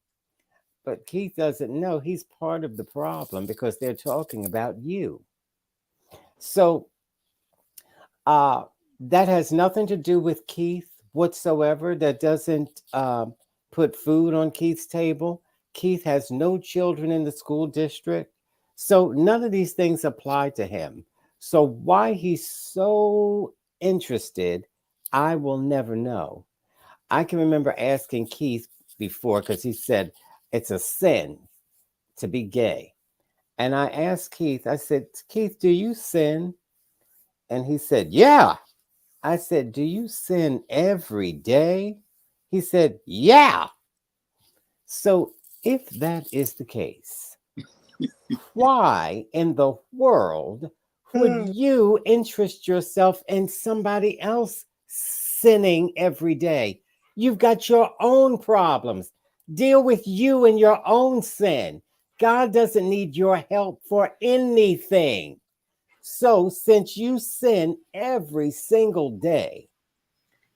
But Keith doesn't know he's part of the problem because they're talking about you. So, that has nothing to do with Keith whatsoever. That doesn't put food on Keith's table. Keith has no children in the school district. So none of these things apply to him. So why he's so interested, I will never know. I can remember asking Keith before because he said it's a sin to be gay. And I asked Keith, I said, Keith, do you sin? And he said, yeah. I said, do you sin every day? He said, yeah. So if that is the case, why in the world would you interest yourself in somebody else sinning every day? You've got your own problems. Deal with you and your own sin. God doesn't need your help for anything. So since you sin every single day,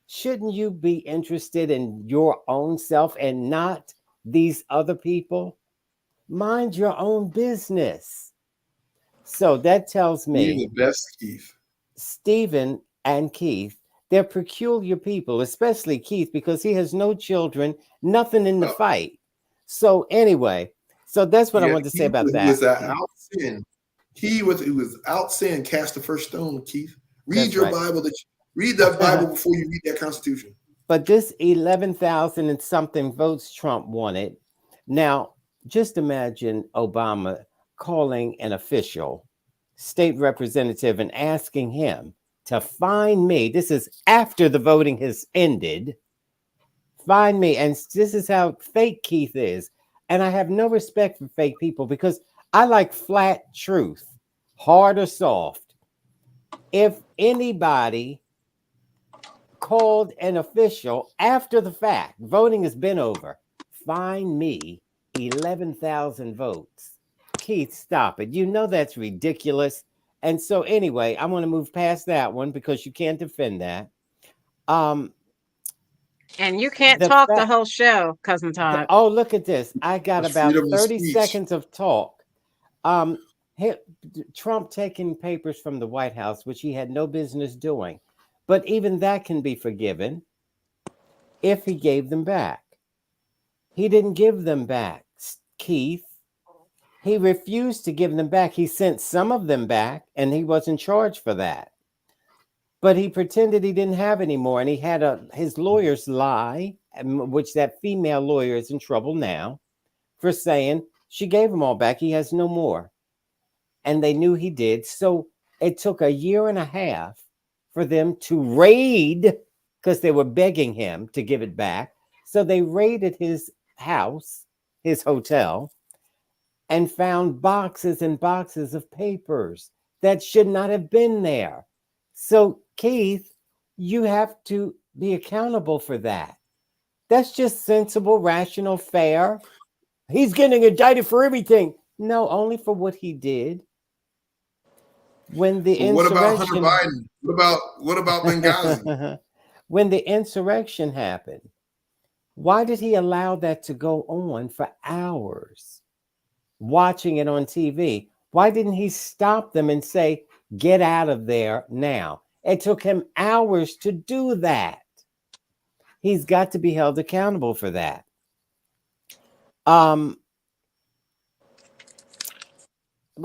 shouldn't you be interested in your own self and not these other people? Mind your own business. So that tells me you're the best, Keith. Stephen and Keith, they're peculiar people, especially Keith, because he has no children, nothing in the fight. So anyway, so that's what I wanted to say about that. He was out sin, cast the first stone, Keith. Read your Bible. Read that Bible before you read that Constitution. But this 11,000 and something votes Trump wanted. Now, just imagine Obama calling an official, state representative, and asking him, to find me. This is after the voting has ended. Find me. And this is how fake Keith is. And I have no respect for fake people because I like flat truth, hard or soft. If anybody called an official after the fact, voting has been over, find me 11,000 votes. Keith, stop it. You know that's ridiculous. And so anyway, I want to move past that one because you can't defend that. And you can't talk the whole show, Cousin Todd. Oh, look at this. I got about freedom of 30 speech. seconds of talk. Trump taking papers from the White House, which he had no business doing. But even that can be forgiven if he gave them back. He didn't give them back, Keith. He refused to give them back. He sent some of them back, and he wasn't charged for that. But he pretended he didn't have any more, and he had his lawyers lie, which that female lawyer is in trouble now for saying she gave them all back. He has no more. And they knew he did. So it took a year and a half for them to raid, because they were begging him to give it back. So they raided his house, his hotel, and found boxes and boxes of papers that should not have been there. So, Keith, you have to be accountable for that. That's just sensible, rational, fair. He's getting indicted for everything. No, only for what he did. When the What about Hunter insurrection, Biden? What about Benghazi? when the insurrection happened, why did he allow that to go on for hours? Watching it on TV. Why didn't he stop them and say, get out of there now? It took him hours to do that. He's got to be held accountable for that. I'm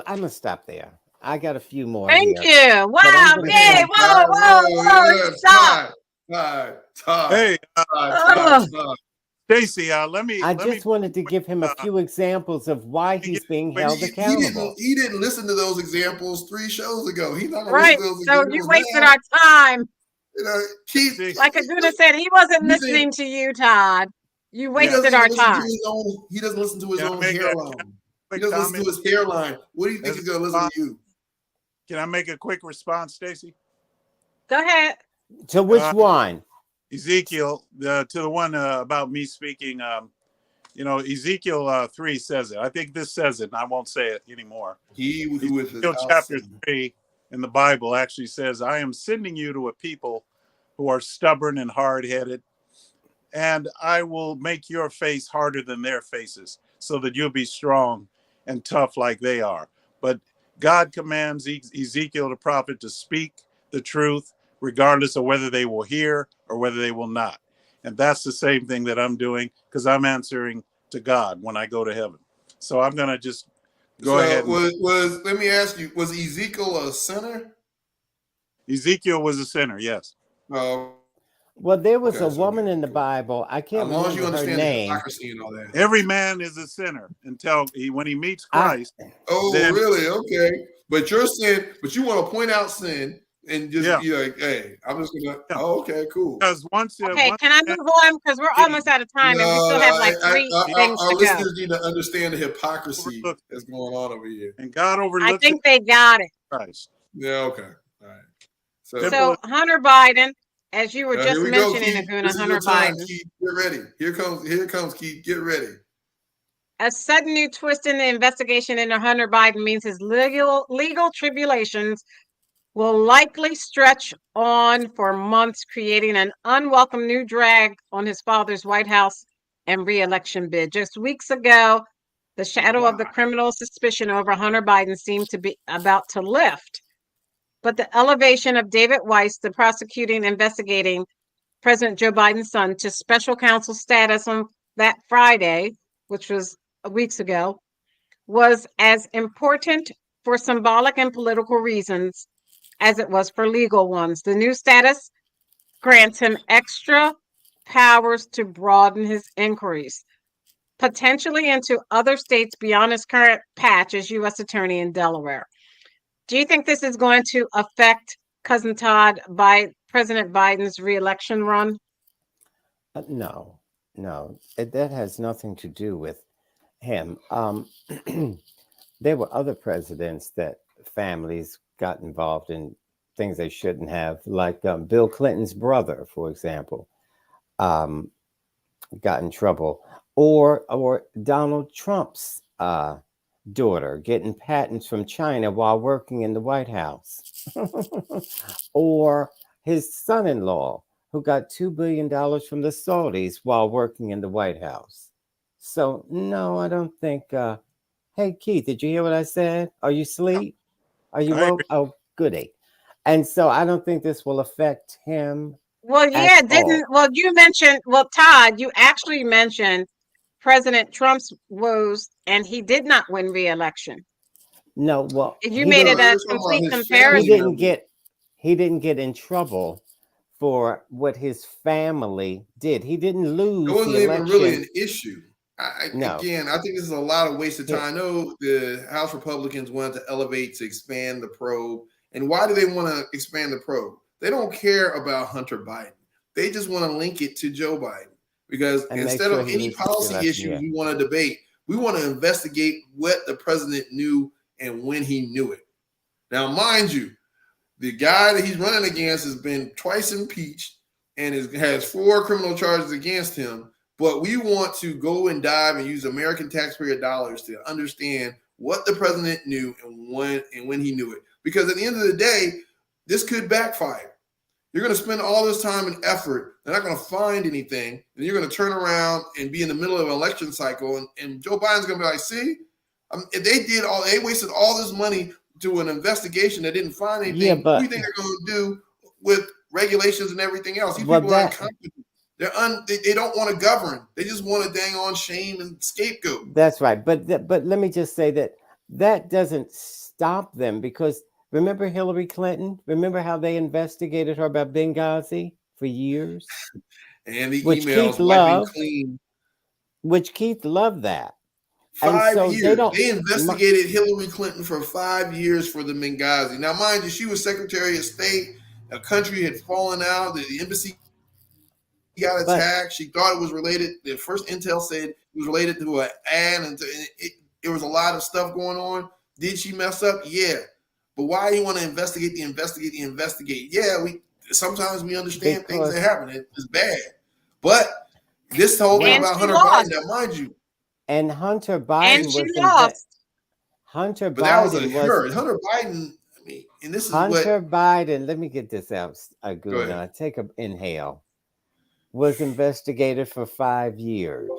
gonna stop there. I got a few more. Thank here. you. Wow. Yay. Whoa. Stop. Todd. Hey, Todd. Stacy, let me. I just wanted to give him a few examples of why he's being held accountable. He didn't listen to those examples 3 shows ago. He's not gonna Right. listen to those So examples you wasted now. our time. You know, Keith, Like Aguna said, he wasn't You listening to you, Todd. You he wasted doesn't our listen to time. his own. He doesn't listen to his Can I own make a hairline. He quick doesn't listen comment? to his hairline. What do you think he's gonna listen to you? Can I make a quick response, Stacy? Go ahead. To which one? Ezekiel, to the one about me speaking. Ezekiel 3 says it. I think this says it, and I won't say it anymore. He who with his Ezekiel house chapter 3 in the Bible actually says, I am sending you to a people who are stubborn and hard-headed, and I will make your face harder than their faces so that you'll be strong and tough like they are. But God commands Ezekiel the prophet to speak the truth regardless of whether they will hear or whether they will not. And that's the same thing that I'm doing, because I'm answering to God when I go to heaven. So I'm going to just go ahead. Let me ask you, was Ezekiel a sinner? Ezekiel was a sinner, yes. Well, there was a woman in the Bible. I can't as long as you remember her understand the name. hypocrisy and all that. Every man is a sinner when he meets Christ. Really? Okay. But you're sin, but you want to point out sin and just be like, hey, I'm just gonna. Yeah. Oh, okay, cool. Because Okay, can I move on? Because we're almost out of time, and we still have like 3 things our to go. listeners need to understand the hypocrisy that's going on over here. And God overlooks. I think they got it. Christ. Yeah. Okay. All right. So Hunter Biden, as you were just here we go, mentioning, Keith. Aguna, This is Hunter your time, Biden. Keith. Get ready. Here comes Keith. Get ready. A sudden new twist in the investigation into Hunter Biden means his legal tribulations will likely stretch on for months, creating an unwelcome new drag on his father's White House and re-election bid. Just weeks ago, the shadow of the criminal suspicion over Hunter Biden seemed to be about to lift. But the elevation of David Weiss, the prosecuting investigating President Joe Biden's son, to special counsel status on that Friday, which was weeks ago, was as important for symbolic and political reasons as it was for legal ones. The new status grants him extra powers to broaden his inquiries, potentially into other states beyond his current patch as U.S. Attorney in Delaware. Do you think this is going to affect cousin Todd, by President Biden's reelection run? No, that has nothing to do with him. There were other presidents that families got involved in things they shouldn't have, like Bill Clinton's brother, for example, got in trouble, or Donald Trump's daughter getting patents from China while working in the White House, or his son-in-law who got $2 billion from the Saudis while working in the White House. So no, I don't think. Hey Keith, did you hear what I said? Are you asleep? Are you woke? Oh, goody. And so I don't think this will affect him. Well, yeah, you mentioned, Todd, you actually mentioned President Trump's woes, and he did not win re-election. No, well, you made it a complete comparison. He didn't get in trouble for what his family did. He didn't lose. It wasn't the even election. really an issue. No. Again, I think this is a lot of wasted time. I know the House Republicans wanted to elevate to expand the probe. And why do they want to expand the probe? They don't care about Hunter Biden. They just want to link it to Joe Biden. Because instead of any policy issues we want to debate, we want to investigate what the president knew and when he knew it. Now, mind you, the guy that he's running against has been twice impeached and has 4 criminal charges against him. But we want to go and dive and use American taxpayer dollars to understand what the president knew and when he knew it. Because at the end of the day, this could backfire. You're going to spend all this time and effort. They're not going to find anything. And you're going to turn around and be in the middle of an election cycle. And Joe Biden's going to be like, see, if they wasted all this money to an investigation that didn't find anything. Yeah, but, what do you think they're going to do with regulations and everything else? These people are incompetent. They don't want to govern. They just want to dang on shame and scapegoat. That's right. But let me just say that doesn't stop them, because remember Hillary Clinton? Remember how they investigated her about Benghazi for years? And the which emails Keith loved, clean. Which Keith loved that. 5 years. They investigated Hillary Clinton for 5 years for the Benghazi. Now, mind you, she was Secretary of State. A country had fallen out. The embassy got attacked. She thought it was related. The first intel said it was related to an ad, and there was a lot of stuff going on. Did she mess up? Yeah. But why do you want to investigate? Yeah, sometimes we understand things that happen. It's bad. But this whole thing about Hunter Biden, now mind you. And Hunter Biden Hunter but that was Biden was Hunter Biden. I mean, and this is Hunter Biden. Let me get this out. Good. Take an inhale. Was investigated for 5 years.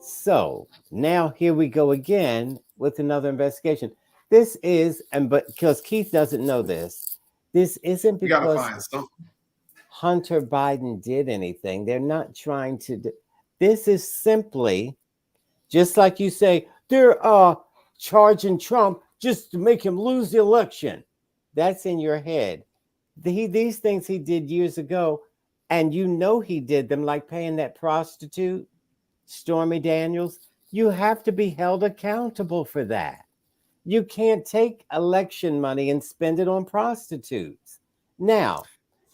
So now here we go again with another investigation. This is, but because Keith doesn't know this isn't because Hunter Biden did anything. They're not trying to do. This is simply, just like you say, they're charging Trump just to make him lose the election. That's in your head. These things he did years ago, and you know he did them, like paying that prostitute, Stormy Daniels. You have to be held accountable for that. You can't take election money and spend it on prostitutes. Now,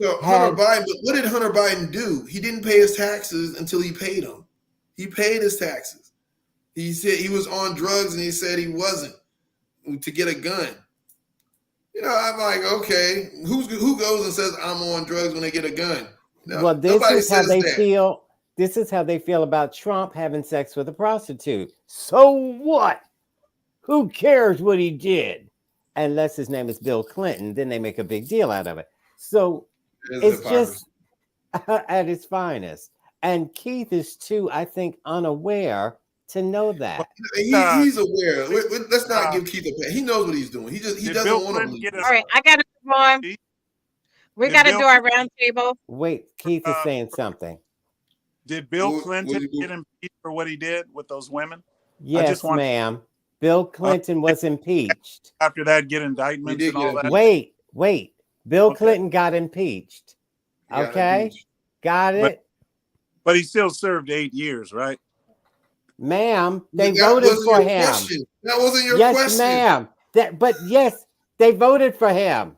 Hunter Biden, but what did Hunter Biden do? He didn't pay his taxes until he paid them. He paid his taxes. He said he was on drugs, and he said he wasn't, to get a gun. You know, I'm like, okay, who goes and says I'm on drugs when they get a gun? No, well, this is how they feel. This is how they feel about Trump having sex with a prostitute. So what? Who cares what he did? Unless his name is Bill Clinton, then they make a big deal out of it. So it's just at its finest. And Keith is too, I think, unaware to know that. He's aware. Let's not give Keith a pat. He knows what he's doing. He doesn't want to believe. All right, I got to move on. We got to do our round table. Wait, Keith is saying something. Did Bill Clinton get impeached for what he did with those women? Yes, ma'am. Bill Clinton was impeached. After that, get indictments and all that? Wait. Bill Clinton got impeached. Okay? Got it? But he still served 8 years, right? Ma'am, they voted for him. That wasn't your question. Yes, ma'am. But yes, they voted for him.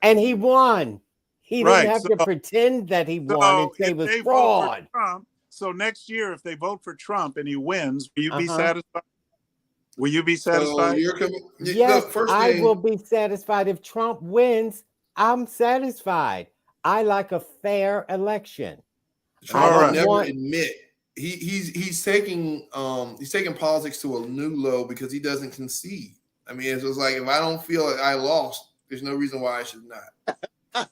And he won. He didn't Right. have to pretend that he won and say it if was they fraud. vote for Trump, so next year, if they vote for Trump and he wins, will you be Uh-huh. satisfied? Will you be So satisfied? Yes, the first I thing, will be satisfied. If Trump wins, I'm satisfied. I like a fair election. Trump All will right. never admit he's taking politics to a new low because he doesn't concede. I mean, it's just like, if I don't feel like I lost, there's no reason why I should not. I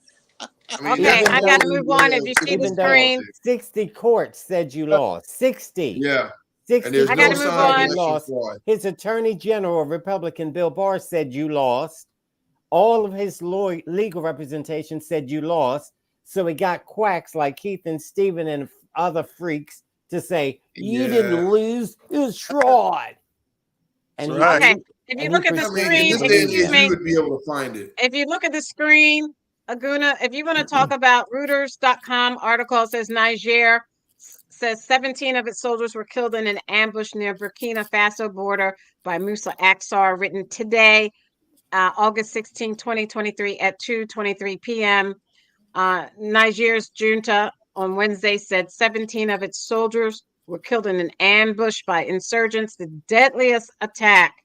mean, Okay, that's Even I the got to whole move on. If you see the even though screen, 60 courts said you lost. 60. Yeah. 60 And there's I gotta no move sign of on. election lost. fraud. His attorney general, Republican Bill Barr, said you lost. All of his legal representation said you lost. So he got quacks like Keith and Stephen and other freaks to say, you didn't lose, it was fraud. And That's right. okay, if you look at the I mean, in screen, this day and excuse age, me, you would be able to find it. if you look at the screen, Aguna, if you want to talk about Reuters.com article, says Niger says 17 of its soldiers were killed in an ambush near Burkina Faso border by Musa Aksar, written today, August 16, 2023 at 2:23 p.m. Niger's junta on Wednesday said 17 of its soldiers were killed in an ambush by insurgents, the deadliest attack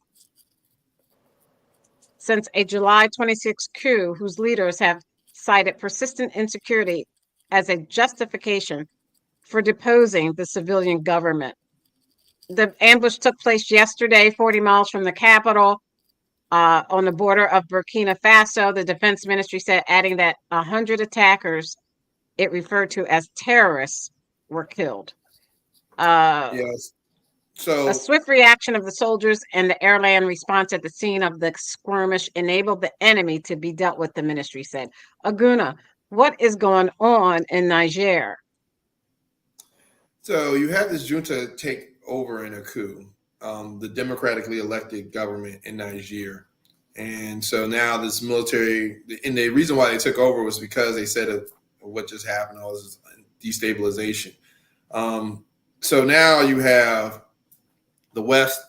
since a July 26 coup, whose leaders have cited persistent insecurity as a justification for deposing the civilian government. The ambush took place yesterday, 40 miles from the capital, on the border of Burkina Faso. The defense ministry said, adding that 100 attackers, it referred to as terrorists, were killed. Yes. So a swift reaction of the soldiers and the air-land response at the scene of the skirmish enabled the enemy to be dealt with, the ministry said. Aguna, what is going on in Niger? So you have this junta take over in a coup, the democratically elected government in Niger. And so now this military, and the reason why they took over was because they said of what just happened, all this destabilization. So now you have the West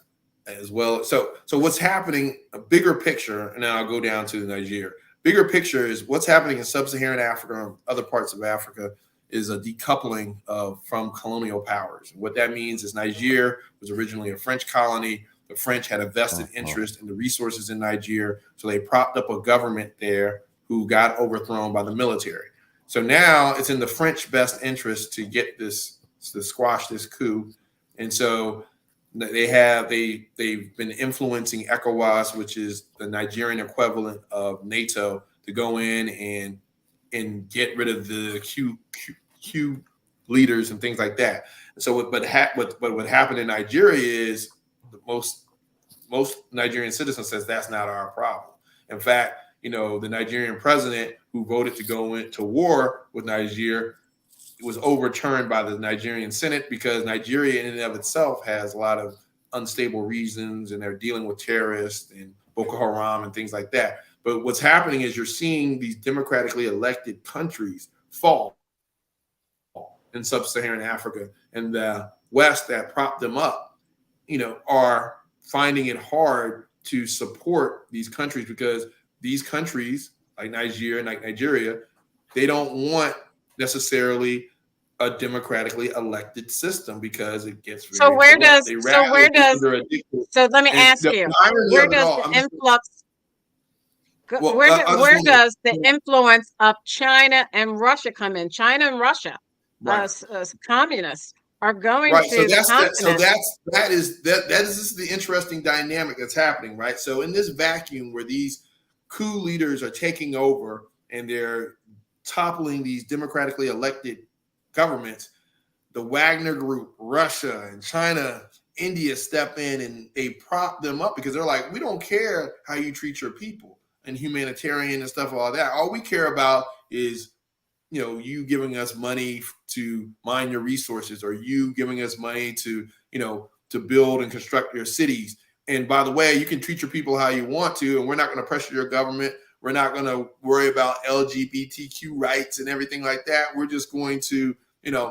as well. So what's happening, a bigger picture, and then I'll go down to Niger. Bigger picture is what's happening in sub-Saharan Africa and other parts of Africa is a decoupling from colonial powers. What that means is Niger was originally a French colony. The French had a vested interest in the resources in Niger, so they propped up a government there who got overthrown by the military. So now it's in the French best interest to get this, to squash this coup. And so they've been influencing ECOWAS, which is the Nigerian equivalent of NATO, to go in and get rid of the Q leaders and things like that. And so what happened in Nigeria is most Nigerian citizens says that's not our problem. In fact, the Nigerian president who voted to go into war with Niger was overturned by the Nigerian Senate because Nigeria in and of itself has a lot of unstable reasons, and they're dealing with terrorists and Boko Haram and things like that. But what's happening is you're seeing these democratically elected countries fall in sub-Saharan Africa, and the West that propped them up, are finding it hard to support these countries because these countries like Niger and like Nigeria, they don't want necessarily a democratically elected system because it gets very So let me ask you, where does the influx, where does the influence of China and Russia come in? China and Russia, communists, are going to the continent. That is the interesting dynamic that's happening, right? So in this vacuum where these coup leaders are taking over and they're toppling these democratically elected governments, the Wagner Group, Russia and China, India step in and they prop them up because they're like, we don't care how you treat your people and humanitarian and stuff, all that. All we care about is, you giving us money to mine your resources, or you giving us money to, to build and construct your cities. And by the way, you can treat your people how you want to, and we're not going to pressure your government. We're not going to worry about LGBTQ rights and everything like that. We're just going to,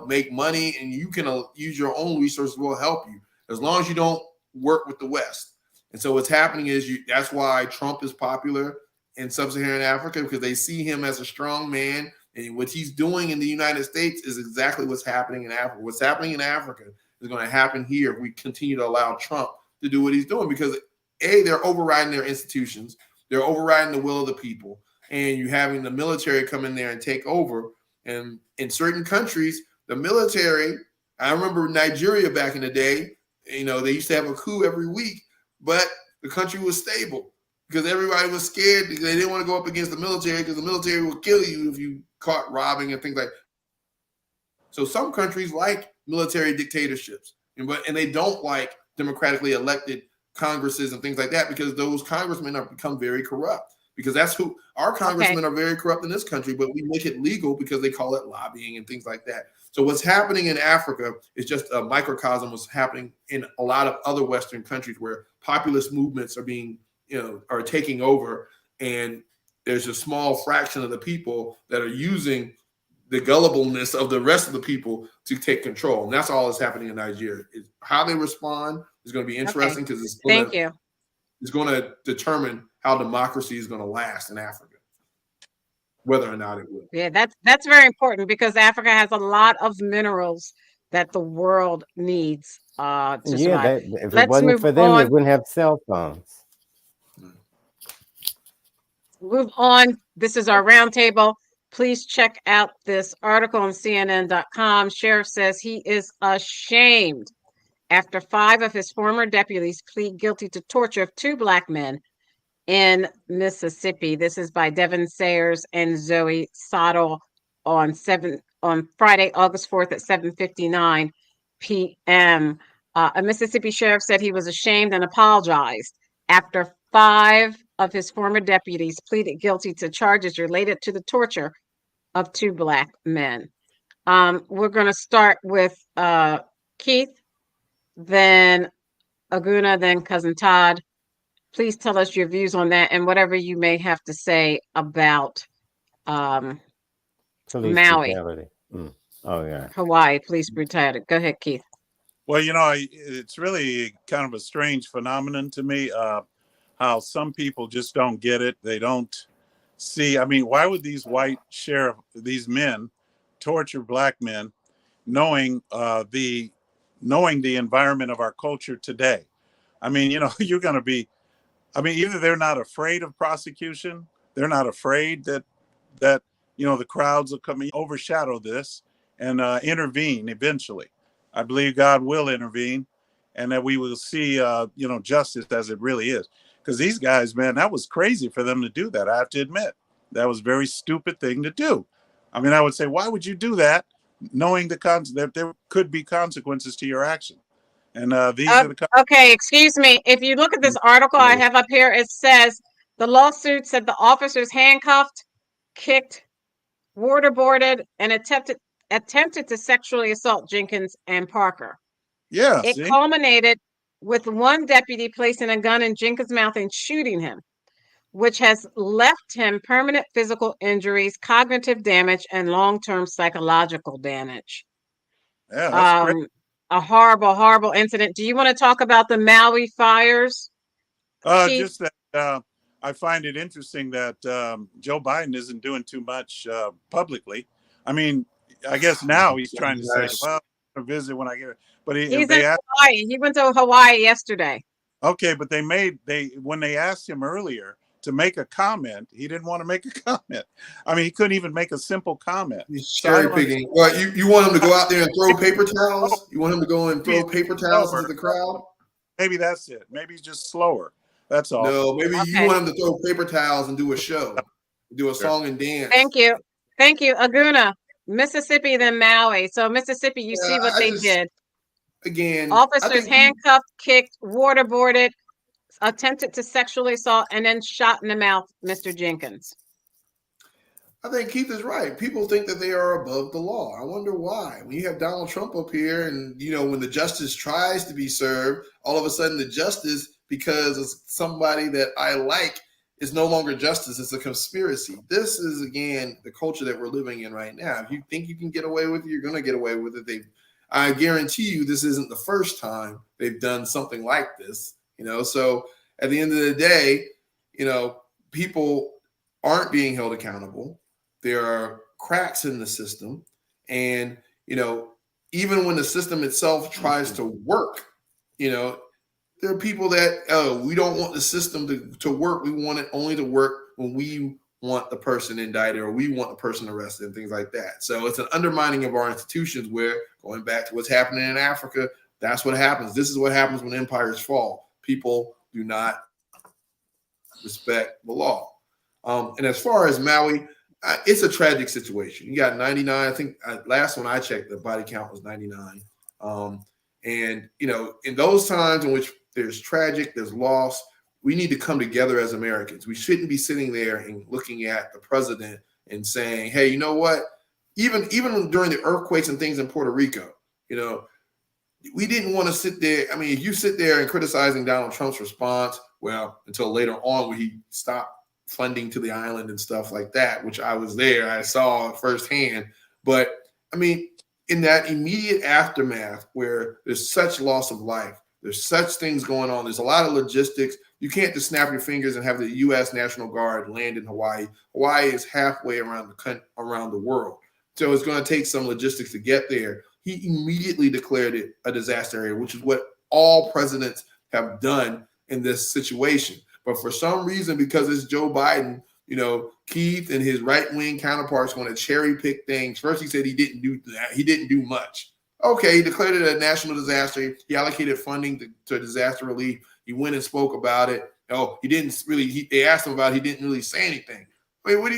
make money, and you can use your own resources. We'll help you as long as you don't work with the West. And so what's happening is that's why Trump is popular in sub-Saharan Africa because they see him as a strong man. And what he's doing in the United States is exactly what's happening in Africa. What's happening in Africa is going to happen here if we continue to allow Trump to do what he's doing because, A, they're overriding their institutions. They're overriding the will of the people. And you're having the military come in there and take over. And in certain countries, the military, I remember Nigeria back in the day, you know, they used to have a coup every week, but the country was stable because everybody was scared. They didn't want to go up against the military because the military will kill you if you caught robbing and things like that. So some countries like military dictatorships, and they don't like democratically elected congresses and things like that because those congressmen have become very corrupt. Because that's who our congressmen are very corrupt in this country, but we make it legal because they call it lobbying and things like that. So what's happening in Africa is just a microcosm of what's happening in a lot of other Western countries where populist movements are being, are taking over. And there's a small fraction of the people that are using the gullibleness of the rest of the people to take control. And that's all that's happening in Nigeria. How they respond is going to be interesting because it's going to determine how democracy is going to last in Africa, whether or not it will. Yeah, that's very important because Africa has a lot of minerals that the world needs to survive. If it wasn't for them, they wouldn't have cell phones. Move on. This is our roundtable. Please check out this article on CNN.com. Sheriff says he is ashamed after 5 of his former deputies plead guilty to torture of 2 Black men in Mississippi. This is by Devin Sayers and Zoe Sottle on Friday, August 4th at 7:59 p.m. A Mississippi sheriff said he was ashamed and apologized after 5 of his former deputies pleaded guilty to charges related to the torture of 2 Black men. We're going to start with Keith, then Aguna, then Cousin Todd. Please tell us your views on that and whatever you may have to say about Maui. Oh, yeah. Hawaii, police brutality. Go ahead, Keith. Well, it's really kind of a strange phenomenon to me, how some people just don't get it. They don't see. I mean, why would these these men torture Black men knowing the environment of our culture today? I mean, you're going to be, either they're not afraid of prosecution, they're not afraid that the crowds will come and overshadow this and intervene eventually. I believe God will intervene and that we will see, justice as it really is. Because these guys, man, that was crazy for them to do that. I have to admit, that was a very stupid thing to do. I mean, I would say, why would you do that knowing that there could be consequences to your action? And these are the okay, excuse me. If you look at this article I have up here, it says the lawsuit said the officers handcuffed, kicked, waterboarded, and attempted to sexually assault Jenkins and Parker. Yeah. It culminated with one deputy placing a gun in Jenkins' mouth and shooting him, which has left him permanent physical injuries, cognitive damage, and long-term psychological damage. Yeah, that's great. A horrible, horrible incident. Do you want to talk about the Maui fires? Just that I find it interesting that Joe Biden isn't doing too much publicly. I mean, I guess now he's trying to say, well, I'll visit when I get it. But he's in Hawaii. He went to Hawaii yesterday. Okay, but when they asked him earlier to make a comment, he didn't want to make a comment. I mean, he couldn't even make a simple comment. He's cherry picking. Well, you want him to go out there and throw paper towels? You want him to go and throw paper towels into the crowd? Maybe that's it. Maybe he's just slower. That's all. No, maybe you want him to throw paper towels and do a show, do a song and dance. Thank you, Aguna. Mississippi, then Maui. So Mississippi, you see what they did. Again, officers handcuffed, kicked, waterboarded, attempted to sexually assault, and then shot in the mouth Mr. Jenkins. I think Keith is right. People think that they are above the law. I wonder why. When you have Donald Trump up here and, when the justice tries to be served, all of a sudden the justice, because of somebody that I like, is no longer justice. It's a conspiracy. This is, again, the culture that we're living in right now. If you think you can get away with it, you're going to get away with it. I guarantee you this isn't the first time they've done something like this, So at the end of the day, people aren't being held accountable. There are cracks in the system. And, even when the system itself tries to work, there are people that, we don't want the system to work. We want it only to work when we want the person indicted or we want the person arrested and things like that. So it's an undermining of our institutions where, going back to what's happening in Africa, that's what happens. This is what happens when empires fall. People do not respect the law. And as far as Maui, it's a tragic situation. You got 99. I think last one I checked, the body count was 99. And, in those times in which there's loss, we need to come together as Americans. We shouldn't be sitting there and looking at the president and saying, hey, you know what? Even during the earthquakes and things in Puerto Rico, we didn't want to sit there. I mean, if you sit there and criticizing Donald Trump's response, well, until later on when he stopped funding to the island and stuff like that, which I was there, I saw firsthand. But I mean, in that immediate aftermath where there's such loss of life, there's such things going on, there's a lot of logistics. You can't just snap your fingers and have the U.S. National Guard land in Hawaii. Hawaii is halfway around the world. So it's going to take some logistics to get there. He immediately declared it a disaster area, which is what all presidents have done in this situation. But for some reason, because it's Joe Biden, Keith and his right-wing counterparts want to cherry pick things. First, he said he didn't do that. He didn't do much. Okay, he declared it a national disaster. He allocated funding to disaster relief. He went and spoke about it. He didn't really. They asked him about it. He didn't really say anything. I mean,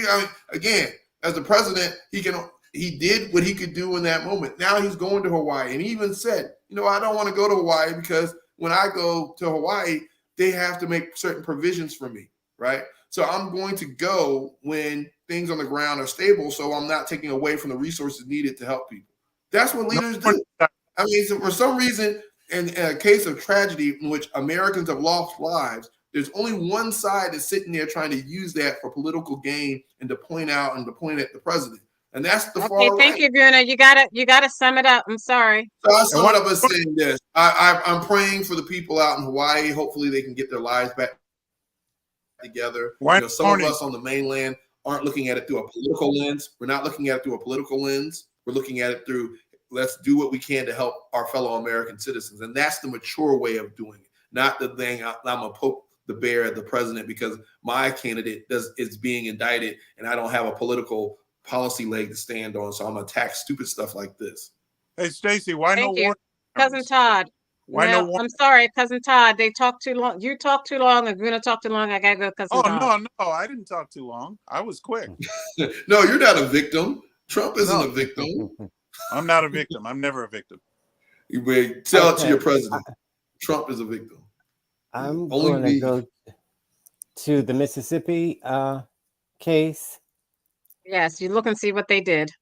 again, as the president, he did what he could do in that moment. Now he's going to Hawaii, and he even said, I don't want to go to Hawaii because when I go to Hawaii, they have to make certain provisions for me, right? So I'm going to go when things on the ground are stable, so I'm not taking away from the resources needed to help people. That's what leaders do. I mean, so for some reason, in a case of tragedy in which Americans have lost lives, there's only one side that's sitting there trying to use that for political gain and to point at the president. And that's the far right. Thank you, Bruna. You gotta sum it up. I'm sorry. So I sum it up as saying this. I'm praying for the people out in Hawaii. Hopefully they can get their lives back together. Some of us on the mainland aren't looking at it through a political lens. We're not looking at it through a political lens. We're looking at it through, let's do what we can to help our fellow American citizens. And that's the mature way of doing it. Not the thing, I'm going to poke the bear at the president because my candidate is being indicted and I don't have a political policy leg to stand on. So I'm going to attack stupid stuff like this. Hey, Stacey, why Thank no you. war? Cousin Todd. I'm sorry, Cousin Todd. They talked too long. You talked too long. I'm going to talk too long. I got to go, Cousin Todd. No. I didn't talk too long. I was quick. No, you're not a victim. Trump isn't a victim. I'm not a victim. I'm never a victim. You may tell it to your president. Trump is a victim. I'm going to go to the Mississippi case. Yes, you look and see what they did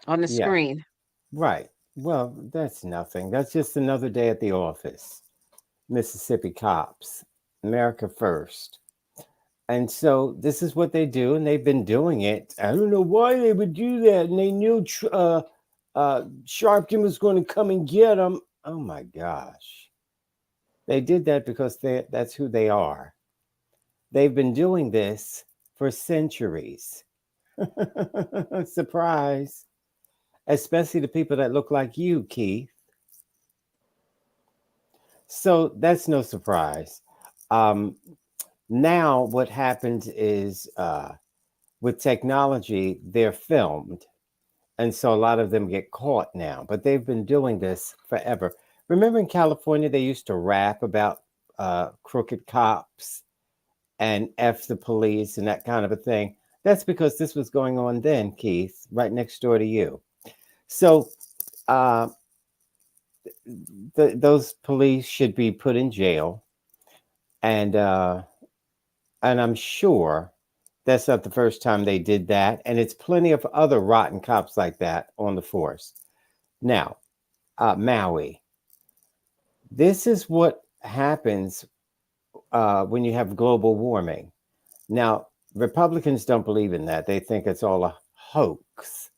on the screen. Right. Well, that's nothing. That's just another day at the office. Mississippi cops, America first. And so this is what they do, and they've been doing it. I don't know why they would do that, and they knew Sharpton was going to come and get them. Oh, my gosh. They did that because that's who they are. They've been doing this for centuries. Surprise. Especially the people that look like you, Keith. So that's no surprise. Now what happens is with technology, they're filmed. And so a lot of them get caught now. But they've been doing this forever. Remember in California, they used to rap about crooked cops and F the police and that kind of a thing. That's because this was going on then, Keith, right next door to you. So those police should be put in jail. And I'm sure that's not the first time they did that. And it's plenty of other rotten cops like that on the force. Now, Maui. This is what happens when you have global warming. Now, Republicans don't believe in that. They think it's all a hoax.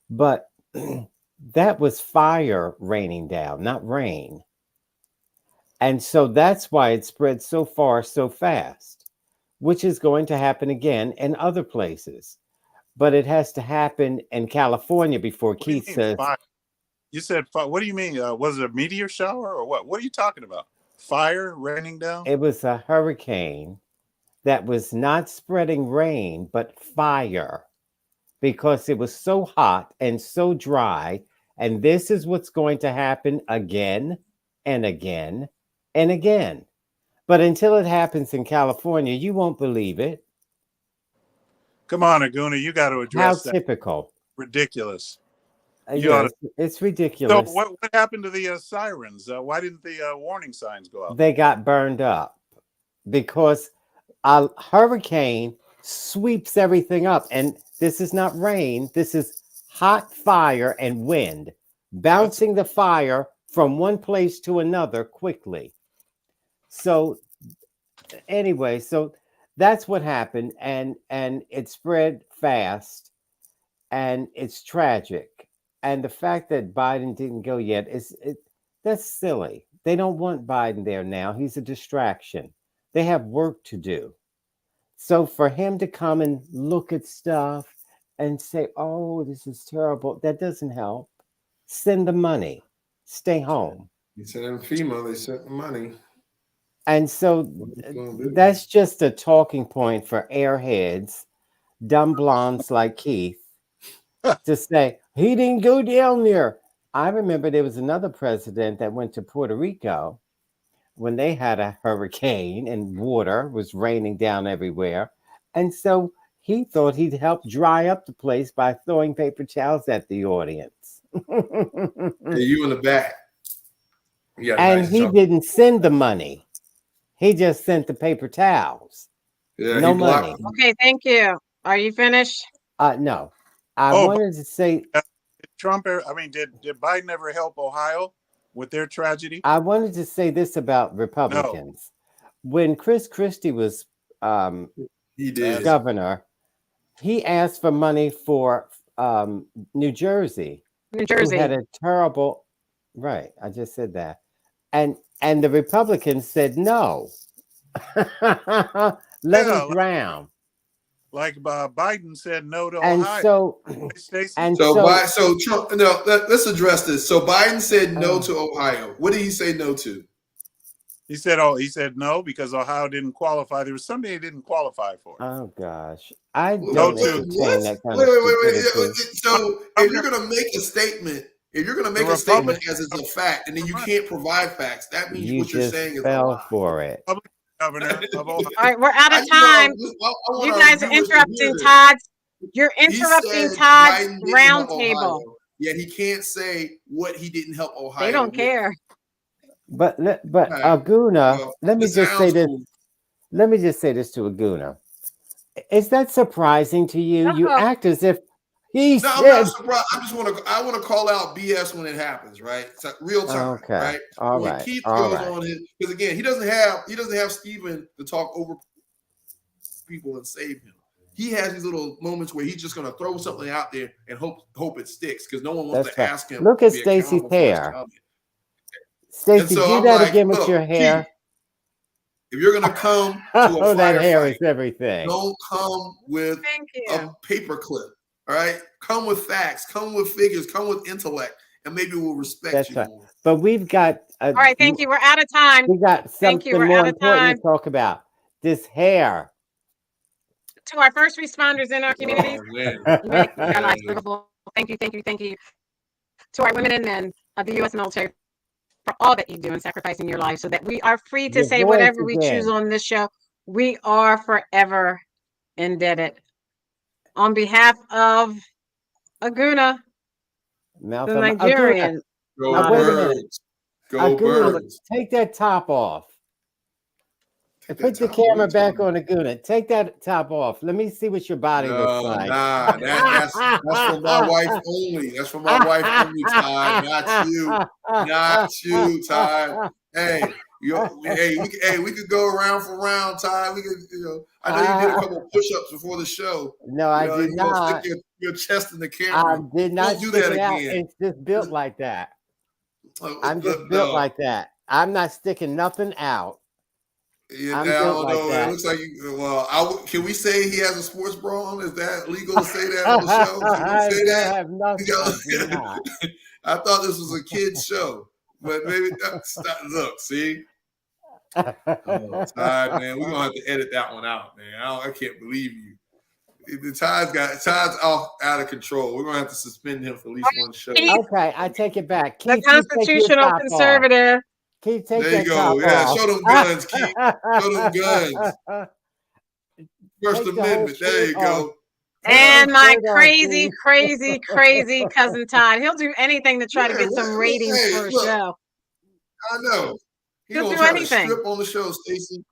But that was fire raining down, not rain. And so that's why it spread so far, so fast. which is going to happen again in other places. But it has to happen in California before What do you Keith mean says, fire? You said fire. What do you mean? Was it a meteor shower or what? What are you talking about? Fire raining down? it was a hurricane that was not spreading rain, but fire, because it was so hot and so dry. And this is what's going to happen again and again and again. But until it happens in California, you won't believe it. Come on, Aguna, you got to How address that. typical. Ridiculous. You Yes, oughta- it's So ridiculous. what happened to the sirens? Why didn't the warning signs go out? They got burned up because a hurricane sweeps everything up. And this is not rain, this is hot fire and wind bouncing the fire from one place to another quickly. So anyway, so that's what happened, and it spread fast, and it's tragic. And the fact that Biden didn't go yet that's silly. They don't want Biden there now. He's a distraction. They have work to do. So for him to come and look at stuff and say, "Oh, this is terrible," that doesn't help. Send the money. Stay home. He sent in FEMA. They sent the money. And so What it's gonna do. that's just a talking point for airheads, dumb blondes like Keith, to say he didn't go down there. I remember there was another president that went to Puerto Rico when they had a hurricane and water was raining down everywhere. And so he thought he'd help dry up the place by throwing paper towels at the audience. Yeah, you in the back. You got a And nice he chunk. didn't send the money. He just sent the paper towels. Yeah, No he blocked money. them. Okay, thank you. Are you finished? No. I Oh, wanted to say Did did Biden ever help Ohio with their tragedy? this about Republicans. When Chris Christie was He did. governor, he asked for money for New Jersey, New who Jersey. had a terrible right. I just said that. And the Republicans said no. Let Yeah, him drown. Like Biden said no to And Ohio. so Stacey? and So Trump. No, let's address this. So Biden said no Oh. to Ohio. What did he say no to? He said no because Ohio didn't qualify. There was something he didn't qualify for. oh gosh. I Wait, don't to- entertain that kind Wait. of stupidity. So if you're gonna make a statement, The as it's a fact, and then you can't provide facts, that means You what you're just saying is a fell lie. for it. Governor of Ohio. All right, we're out I of just want- time. I want You our guys are viewers to hear interrupting this. Todd's. You're He interrupting said Todd's Biden didn't help roundtable. Ohio, yet he can't say what he didn't help Ohio. They don't with. care. But Right. Aguna, Well, let me this just say sounds this. cool. Let me just say this to Aguna. Is that surprising to you? You No. act as if he No, I'm said. not surprised. I want to call out BS when it happens, right? It's like real time, Okay. right? All when right. Keith All goes right. on his, because again, he doesn't have Stephen to talk over people and save him. He has these little moments where he's just going to throw something out there and hope it sticks because no one wants That's to right. ask him. Look to at be Stacey's accountable for his hair. comment. Stacey, so do I'm that like, again with look, your hair. Keith, if you're going to come to Oh, a that hair is firefight, everything. don't come with Thank you. a paperclip. All right, come with facts, come with figures, come with intellect, and maybe we'll respect That's you right. more. But we've got. All right, thank you. We're out of time. We got Thank you. something We're more out of important time. to talk about. This hair. To our first responders in our communities, Oh, man. you make our lives livable. Thank you, thank you, thank you. To our women and men of the U.S. military for all that you do in sacrificing your lives so that we are free to Your say voice whatever we again. choose on this show. We are forever indebted. On behalf of Aguna, Mouth the of Aguna, Nigerian, Go Not wait a minute. birds. Go Aguna, birds. take that top off. Take Put that the top. camera What are you back talking on Aguna. Take that top off. Let me see what your body looks No, like. nah, that's for my wife only. That's for my wife only, Todd. Not you. Not you, Todd. Hey, we could go around for round, Todd. We could, I know you did a couple of push-ups before the show. No, I did You gonna not. stick your chest in the I camera. did not Don't do stick that it out. again. It's just built like that. I'm just No. built like that. I'm not sticking nothing out. Yeah, I I'm don't built like know. It that. looks like you. Well, can we say he has a sports bra on? Is that legal to say that on the show? Can we say I that? have nothing. I do not. I thought this was a kid's show, but maybe look, see. Oh, Todd, man, we're gonna have to edit that one out, man. I can't believe you. Todd's out of control. We're gonna have to suspend him for at least one show. Okay, I take it back. The Keith, you take your constitutional top off. conservative. Keith, take There you that go. top Yeah, off. show them guns, Keith. Show them guns. First Take the whole Amendment. There you shirt go. And my Hold on, crazy, Keith. crazy, crazy cousin Todd. He'll do anything to try to get some ratings Hey, for a look, show. I know. He'll gonna do try anything. to strip on the show, Stacey.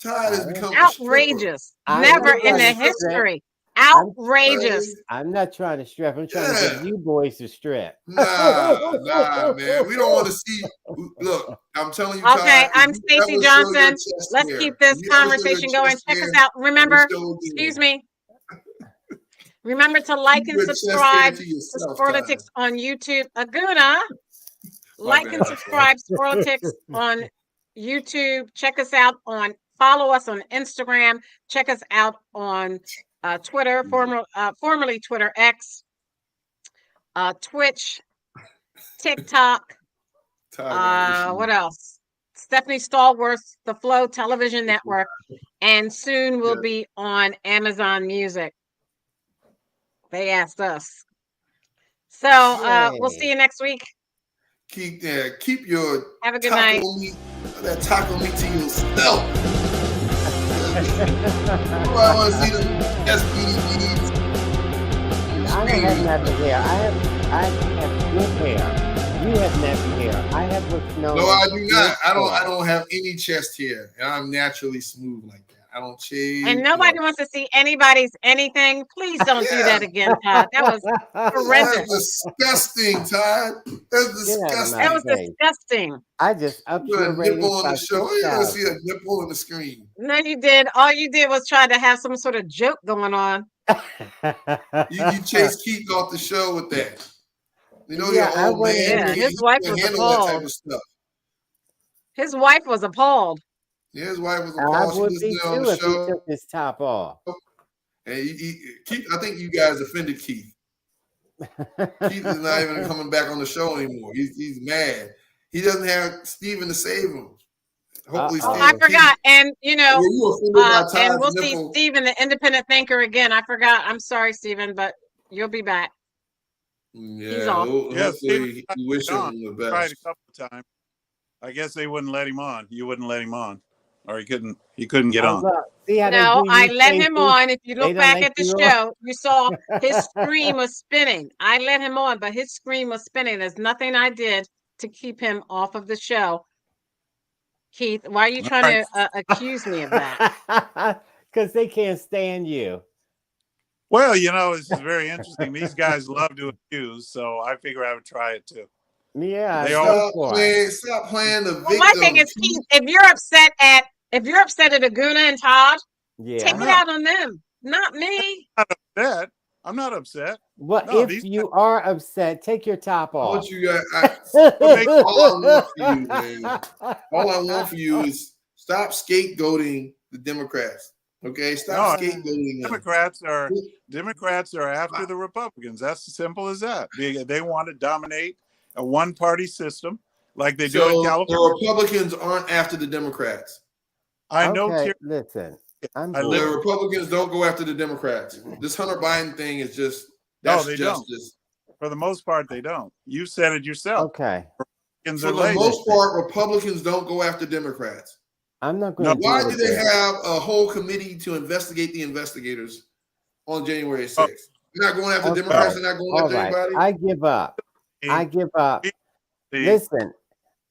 Todd has become Outrageous. I'm Never not in the trying to strip. history. Outrageous. I'm not trying to strip. I'm trying to get you boys to strip. Nah, man. We don't want to see. Look, I'm telling you. Okay, Todd, I'm if you Stacey ever show your Johnson. chest Let's hair, keep this if you ever show your conversation going. chest Check us hair out. on Remember, the show again, excuse me. Remember to like keep and your chest hair subscribe to to yourself, Sporlitiks on YouTube. Aguna, like and subscribe Sporlitiks on YouTube. Check us out on, follow us on Instagram. Check us out on Twitter, formerly Twitter X, Twitch, TikTok. What else? Stephanie Stallworth, The Flow Television Network, and soon will be on Amazon Music. They asked us. So we'll see you next week. Keep your Have a good night. That taco meat to yourself. I want to see them SPDs. I don't have nappy hair. I have good hair. You have nappy hair. I have what's known. No, I do not. I don't have any chest hair, and I'm naturally smooth like that. I don't shave. And nobody wants to see anybody's anything. Please don't do that again, Todd. That was horrendous. That's disgusting, Todd. That's disgusting. That was disgusting. I just upped your nipple on the ratings show. by You don't 6,000. see a nipple on the screen. No, you did. All you did was try to have some sort of joke going on. You chased Keith off the show with that. You know, Yeah, your old man. Yeah, he his wife can't was handle that type appalled. of stuff. His wife was appalled. Yeah, his wife was I appalled. She would was be there on too the if he show. took his top off. And Keith, I think you guys offended Keith. Keith is not even coming back on the show anymore. He's mad. He doesn't have Steven to save him. Hopefully, Oh, Steven I forgot. And you know, Were you offended by and Todd's we'll see nipple? Steven, the independent thinker, again. I forgot. I'm sorry, Steven, but you'll be back. Yeah, He's off. hopefully we wish him the Tried best. a couple of times. I guess they wouldn't let him on. You wouldn't let him on, or he couldn't get on. Look, see how No, they do I you, let him Stacey? on. If you They look don't back let at the you on. show, you saw his screen was spinning. I let him on, but his screen was spinning. There's nothing I did to keep him off of the show. Keith, why are you trying to accuse me of that? Because they can't stand you. Well, you know, this is very interesting. These guys love to accuse, so I figure I would try it too. Yeah, They go for it. Stop playing the Well, my thing victim. is, Keith, if you're upset at Aguna and Todd, Yeah. take it out on them, not me. I'm not upset. Well, No, if you are upset, take your top All off. you got, all I want for you, man. All I want for you is stop scapegoating the Democrats. Okay, stop scapegoating them. Democrats are after the Republicans. That's as simple as that. They want to dominate a one-party system like they do in California. The Republicans aren't after the Democrats. I know. Okay, listen. The Republicans don't go after the Democrats. This Hunter Biden thing is just they justice. don't. For the most part, they don't. You said it yourself. Okay. For the most part, Republicans don't go after Democrats. I'm not going to. Why do they have a whole committee to investigate the investigators on January 6th? They're not going after Democrats. They're not going after anybody. I give up. I give up. Listen,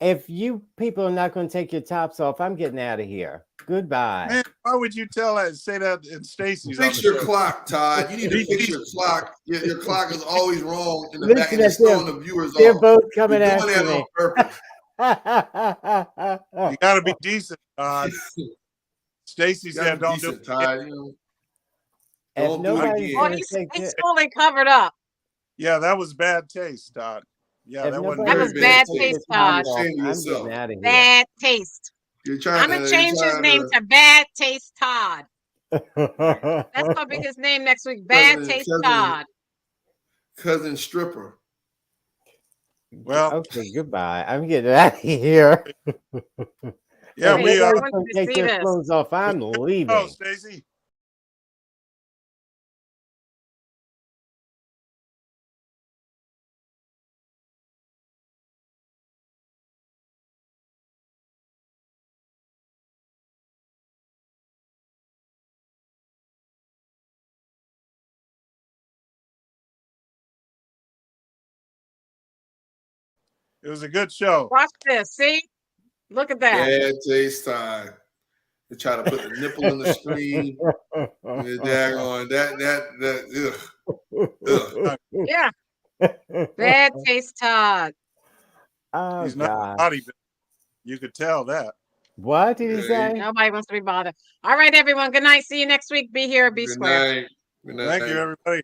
if you people are not going to take your tops off, I'm getting out of here. Goodbye. Man, why would you say that in Stacey's? Fix your clock, Todd. You need to fix your clock. Your clock is always wrong in the back, and it's throwing the viewers off. They're both coming You're after doing that me. on purpose. You got to be decent, Todd. Stacey said, "Don't do it." Todd. You know, If nobody's Well, going to take he's it, fully covered up. Yeah, that was bad taste, Todd. Yeah, if that wasn't That nobody's was gonna bad take taste, your top Todd. off, I'm Shame yourself. getting out of here. Bad taste. You're trying. I'm gonna change his name to Bad Taste Todd. That's gonna be his name next week. Bad Taste Todd. Cousin stripper. Well, okay, goodbye. I'm getting out of here. yeah, Wait, we I are. want you to Take see your this. clothes off. I'm Oh, leaving. Stacy. It was a good show. Watch this. See? Look at that. Bad taste time. They try to put the nipple in the screen. Daggone that. Ugh. Yeah. Bad Taste Todd. Oh, He's not God. bodybuilder. You could tell that. What did he say? Nobody wants to be bothered. All right, everyone. Good night. See you next week. Be here. Be Good square. night. Good night. Thank you, everybody.